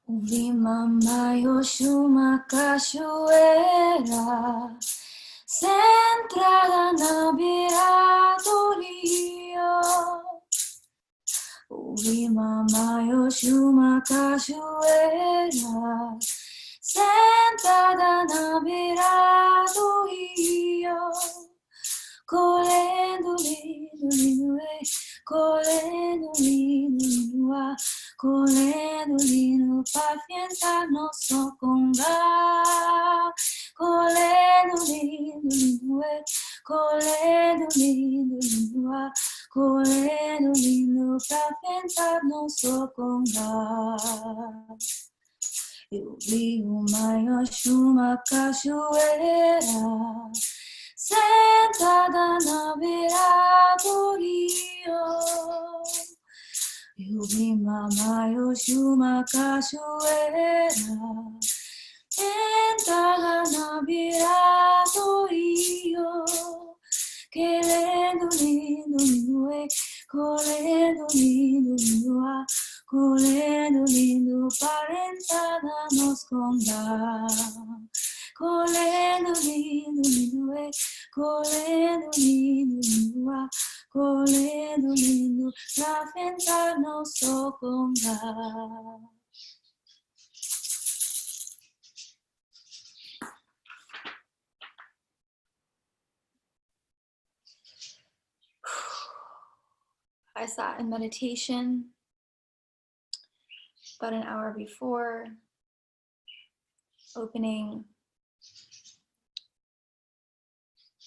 Speaker 13: Uvimama Yoshuma Cachoeira, centrada na beira-rio. Uvimama Yoshuma Cachoeira, sentada na beira do rio, colhendo lindo, lindo, colhendo lindo, lindo, colhendo lindo para afiançar nosso conga, colhendo lindo, lindo, colhendo lindo, lindo, colhendo lindo para afiançar nosso conga. Eu vi uma cachoeira sentada na beira do rio. Eu vi uma cachoeira sentada na beira do rio. Querendo lindo, lindo, colhendo lindo, lindo, colhendo lindo para entrar nos condá. Colhendo lindo, lindo, colhendo lindo, lindo, colhendo lindo para enfrentar nosso condá. I sat in meditation about an hour before, opening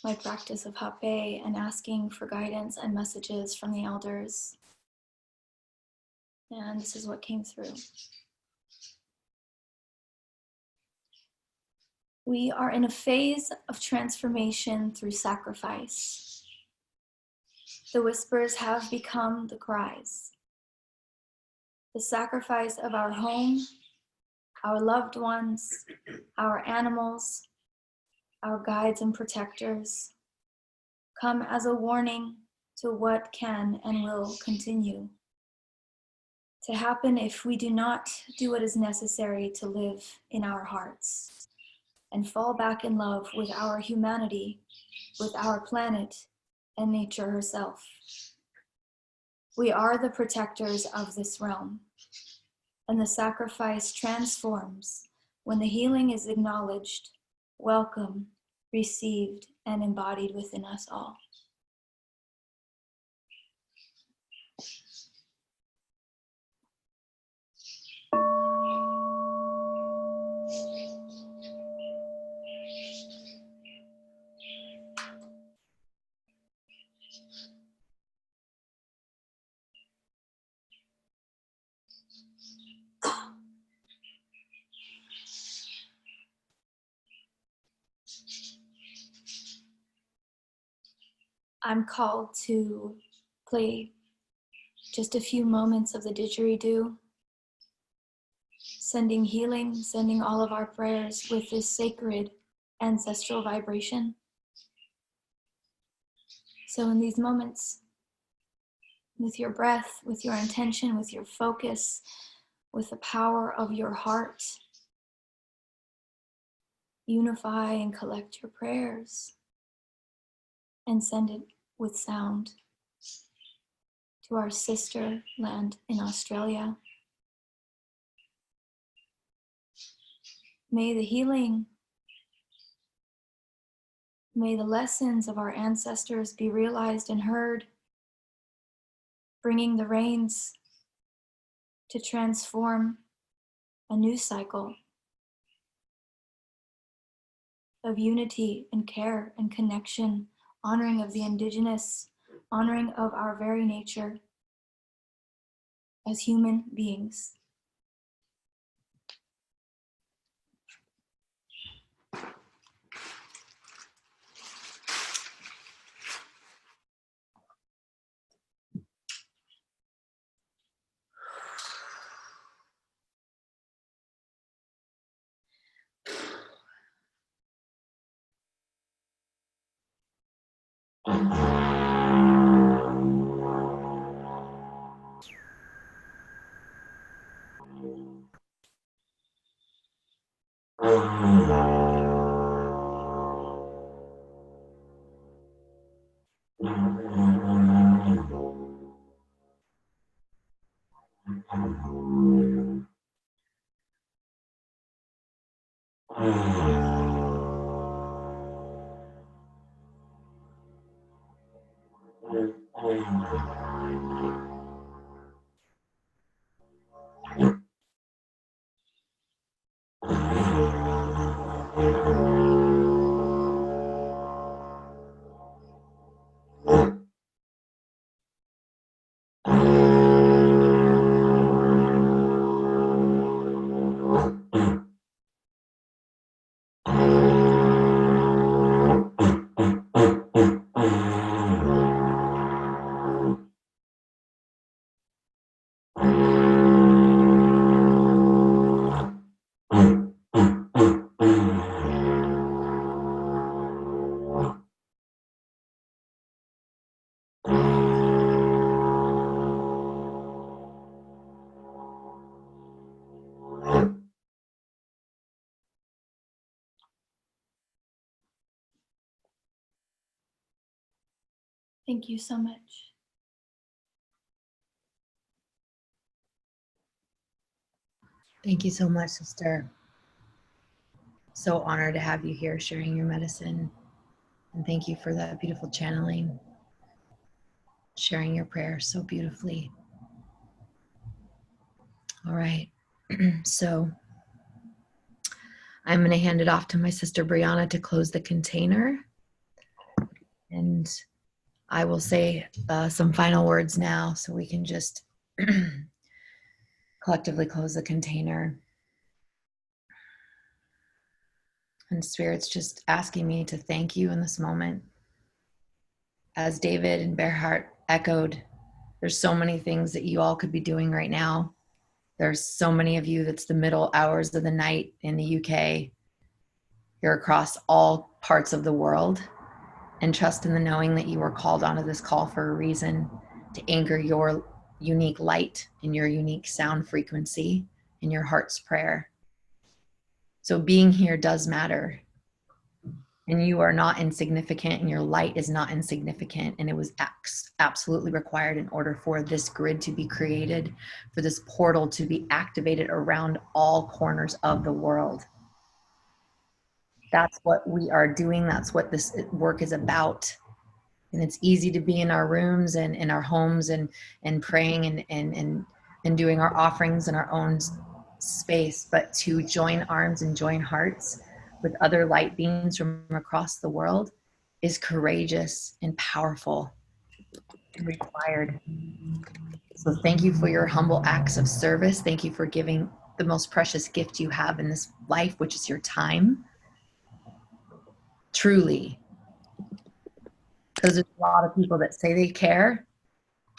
Speaker 13: my practice of Hape and asking for guidance and messages from the elders. And this is what came through. We are in a phase of transformation through sacrifice. The whispers have become the cries. The sacrifice of our home, our loved ones, our animals, our guides and protectors, come as a warning to what can and will continue to happen if we do not do what is necessary to live in our hearts and fall back in love with our humanity, with our planet, and nature herself. We are the protectors of this realm, and the sacrifice transforms when the healing is acknowledged, welcomed, received, and embodied within us all. I'm called to play just a few moments of the didgeridoo, sending healing, sending all of our prayers with this sacred ancestral vibration. So in these moments, with your breath, with your intention, with your focus, with the power of your heart, unify and collect your prayers and send it with sound to our sister land in Australia. May the healing, may the lessons of our ancestors be realized and heard, bringing the rains to transform a new cycle of unity and care and connection, honoring of the indigenous, honoring of our very nature as human beings. Thank you so much.
Speaker 1: Thank you so much, sister. So honored to have you here sharing your medicine. And thank you for that beautiful channeling, sharing your prayer so beautifully. All right. So I'm going to hand it off to my sister Briana to close the container. And I will say some final words now so we can just collectively close the container. And Spirit's just asking me to thank you in this moment. As David and Bearheart echoed, there's so many things that you all could be doing right now. There's so many of you that's the middle hours of the night in the UK. You're across all parts of the world. And trust in the knowing that you were called onto this call for a reason, to anchor your unique light in your unique sound frequency in your heart's prayer. So being here does matter. And you are not insignificant, and your light is not insignificant. And it was absolutely required in order for this grid to be created, for this portal to be activated around all corners of the world. That's what we are doing. That's what this work is about. And it's easy to be in our rooms and in our homes and praying and doing our offerings in our own space, but to join arms and join hearts with other light beings from across the world is courageous and powerful and required. So thank you for your humble acts of service. Thank you for giving the most precious gift you have in this life, which is your time. Truly. Because there's a lot of people that say they care,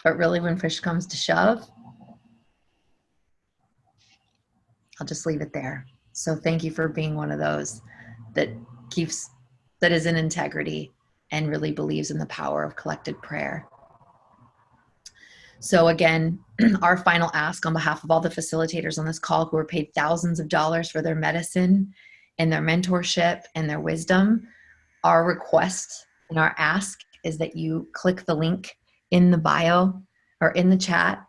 Speaker 1: but really when push comes to shove, I'll just leave it there. So thank you for being one of those that is in integrity and really believes in the power of collected prayer. So again, our final ask on behalf of all the facilitators on this call who are paid thousands of dollars for their medicine and their mentorship and their wisdom, our request and our ask is that you click the link in the bio or in the chat,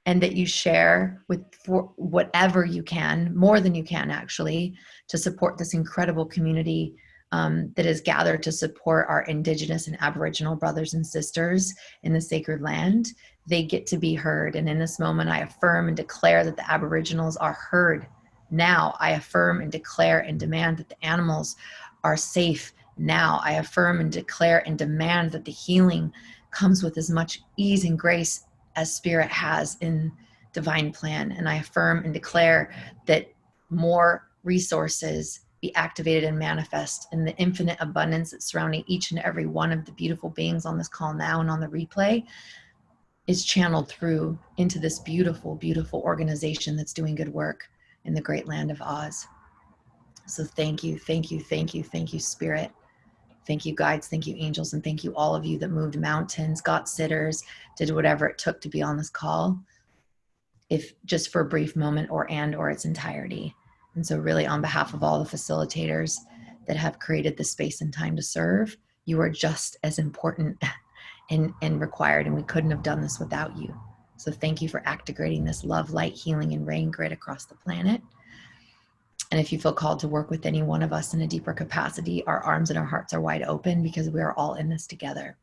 Speaker 1: and that you share with for whatever you can, more than you can actually, to support this incredible community that is gathered to support our Indigenous and Aboriginal brothers and sisters in the sacred land. They get to be heard. And in this moment, I affirm and declare that the Aboriginals are heard. Now, I affirm and declare and demand that the animals are safe. Now, I affirm and declare and demand that the healing comes with as much ease and grace as Spirit has in divine plan. And I affirm and declare that more resources be activated and manifest in the infinite abundance that's surrounding each and every one of the beautiful beings on this call now and on the replay is channeled through into this beautiful, beautiful organization that's doing good work in the great land of Oz. So thank you, thank you, thank you, thank you, Spirit. Thank you, guides. Thank you, angels. And thank you, all of you that moved mountains, got sitters, did whatever it took to be on this call, if just for a brief moment or its entirety. And so really on behalf of all the facilitators that have created the space and time to serve, you are just as important and required, and we couldn't have done this without you. So thank you for activating this love, light, healing, and rain grid across the planet. And if you feel called to work with any one of us in a deeper capacity, our arms and our hearts are wide open because we are all in this together.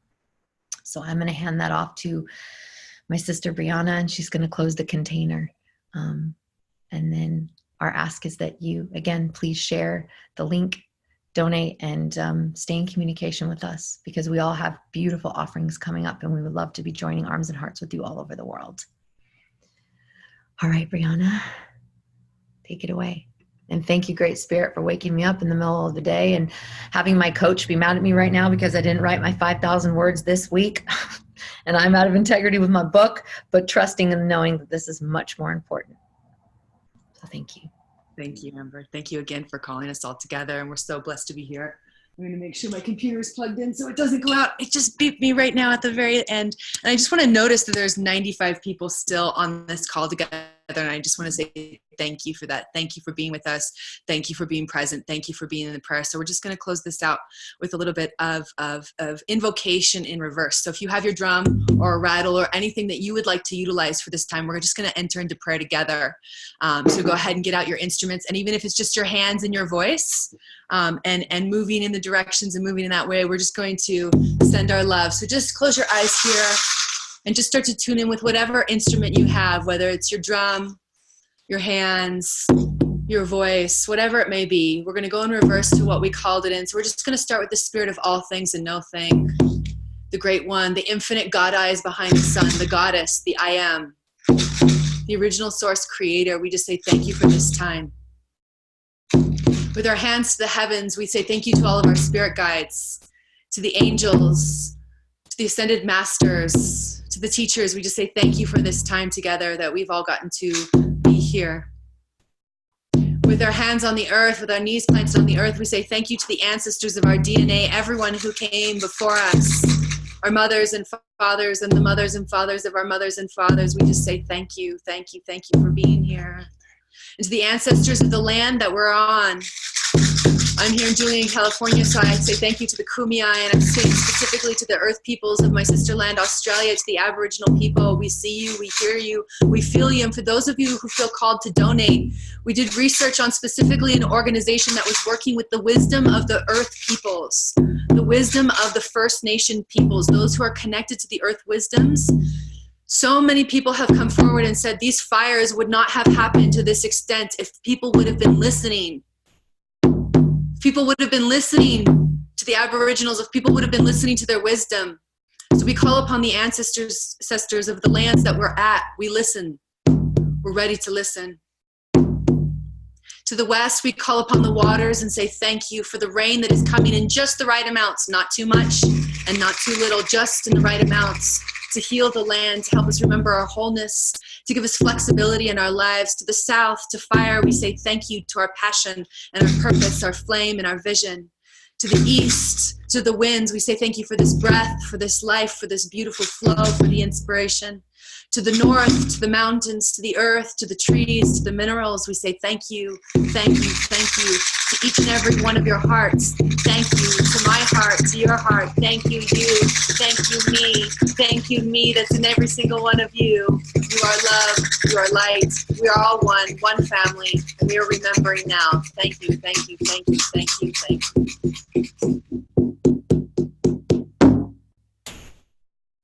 Speaker 1: So I'm going to hand that off to my sister Briana, and she's going to close the container. And then our ask is that you, again, please share the link, donate, and stay in communication with us, because we all have beautiful offerings coming up, and we would love to be joining arms and hearts with you all over the world. All right, Briana, take it away. And thank you, Great Spirit, for waking me up in the middle of the day and having my coach be mad at me right now because I didn't write my 5,000 words this week. And I'm out of integrity with my book, but trusting and knowing that this is much more important. So thank you.
Speaker 2: Thank you, Amber. Thank you again for calling us all together. And we're so blessed to be here. I'm going to make sure my computer is plugged in so it doesn't go out. It just beeped me right now at the very end. And I just want to notice that there's 95 people still on this call together. And I just want to say thank you for that. Thank you for being with us. Thank you for being present. Thank you for being in the prayer. So we're just going to close this out with a little bit of invocation in reverse. So if you have your drum or a rattle or anything that you would like to utilize for this time, we're just going to enter into prayer together. So go ahead and get out your instruments. And even if it's just your hands and your voice, and moving in the directions and moving in that way, we're just going to send our love. So just close your eyes here and just start to tune in with whatever instrument you have, whether it's your drum, your hands, your voice, whatever it may be. We're going to go in reverse to what we called it in. So we're just going to start with the spirit of all things and no thing, the great one, the infinite God eyes behind the sun, the goddess, the I am, the original source creator. We just say thank you for this time. With our hands to the heavens, we say thank you to all of our spirit guides, to the angels, to the ascended masters, to the teachers. We just say thank you for this time together that we've all gotten to be here. With our hands on the earth, with our knees planted on the earth, we say thank you to the ancestors of our DNA, everyone who came before us, our mothers and fathers and the mothers and fathers of our mothers and fathers. We just say thank you, thank you, thank you for being here. And to the ancestors of the land that we're on. I'm here in Julian, California, so I say thank you to the Kumeyaay, and I'm saying specifically to the earth peoples of my sister land, Australia, to the Aboriginal people. We see you, we hear you, we feel you. And for those of you who feel called to donate, we did research on specifically an organization that was working with the wisdom of the earth peoples, the wisdom of the First Nation peoples, those who are connected to the earth wisdoms. So many people have come forward and said these fires would not have happened to this extent if people would have been listening. If people would have been listening to the Aboriginals, if people would have been listening to their wisdom. So we call upon the ancestors of the lands that we're at. We listen. We're ready to listen. To the west, we call upon the waters and say thank you for the rain that is coming in just the right amounts, not too much and not too little, just in the right amounts, to heal the land, to help us remember our wholeness, to give us flexibility in our lives. To the south, to fire, we say thank you to our passion and our purpose, our flame and our vision. To the east, to the winds, we say thank you for this breath, for this life, for this beautiful flow, for the inspiration. To the north, to the mountains, to the earth, to the trees, to the minerals, we say thank you, thank you, thank you. To each and every one of your hearts, thank you. To my heart, to your heart, thank you, thank you, me, that's in every single one of you. You are love, you are light, we are all one family, and we are remembering now. Thank you, thank you, thank you, thank you, thank you.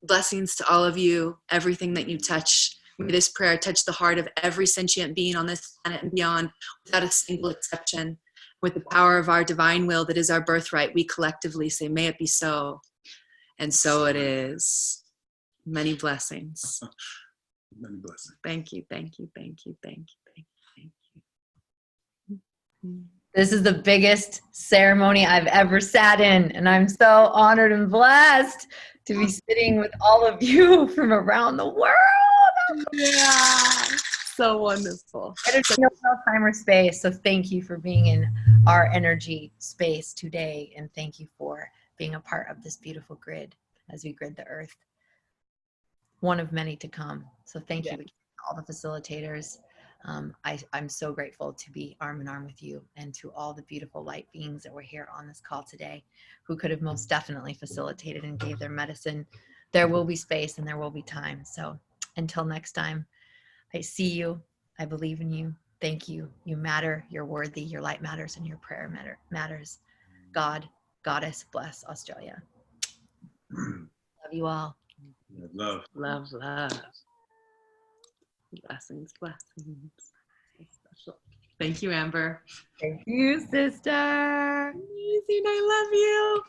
Speaker 2: Blessings to all of you, everything that you touch. May this prayer touch the heart of every sentient being on this planet and beyond, without a single exception. With the power of our divine will that is our birthright, we collectively say, may it be so. And so it is. Many blessings.
Speaker 3: Many blessings.
Speaker 2: Thank you, thank you, thank you, thank you, thank you.
Speaker 1: This is the biggest ceremony I've ever sat in, and I'm so honored and blessed to be sitting with all of you from around the world.
Speaker 2: Yeah, so wonderful.
Speaker 1: There's no time or space, so thank you for being in our energy space today, and thank you for being a part of this beautiful grid as we grid the earth. One of many to come. So thank you to all the facilitators. I'm so grateful to be arm in arm with you, and to all the beautiful light beings that were here on this call today, who could have most definitely facilitated and gave their medicine. There will be space and there will be time. So until next time, I see you. I believe in you. Thank you. You matter. You're worthy. Your light matters and your prayer matters. God, Goddess, bless Australia. Love you all.
Speaker 3: Love.
Speaker 2: Love, love. Blessings, blessings. So special. Thank you, Amber.
Speaker 1: Thank you, sister.
Speaker 2: Amazing. I love you.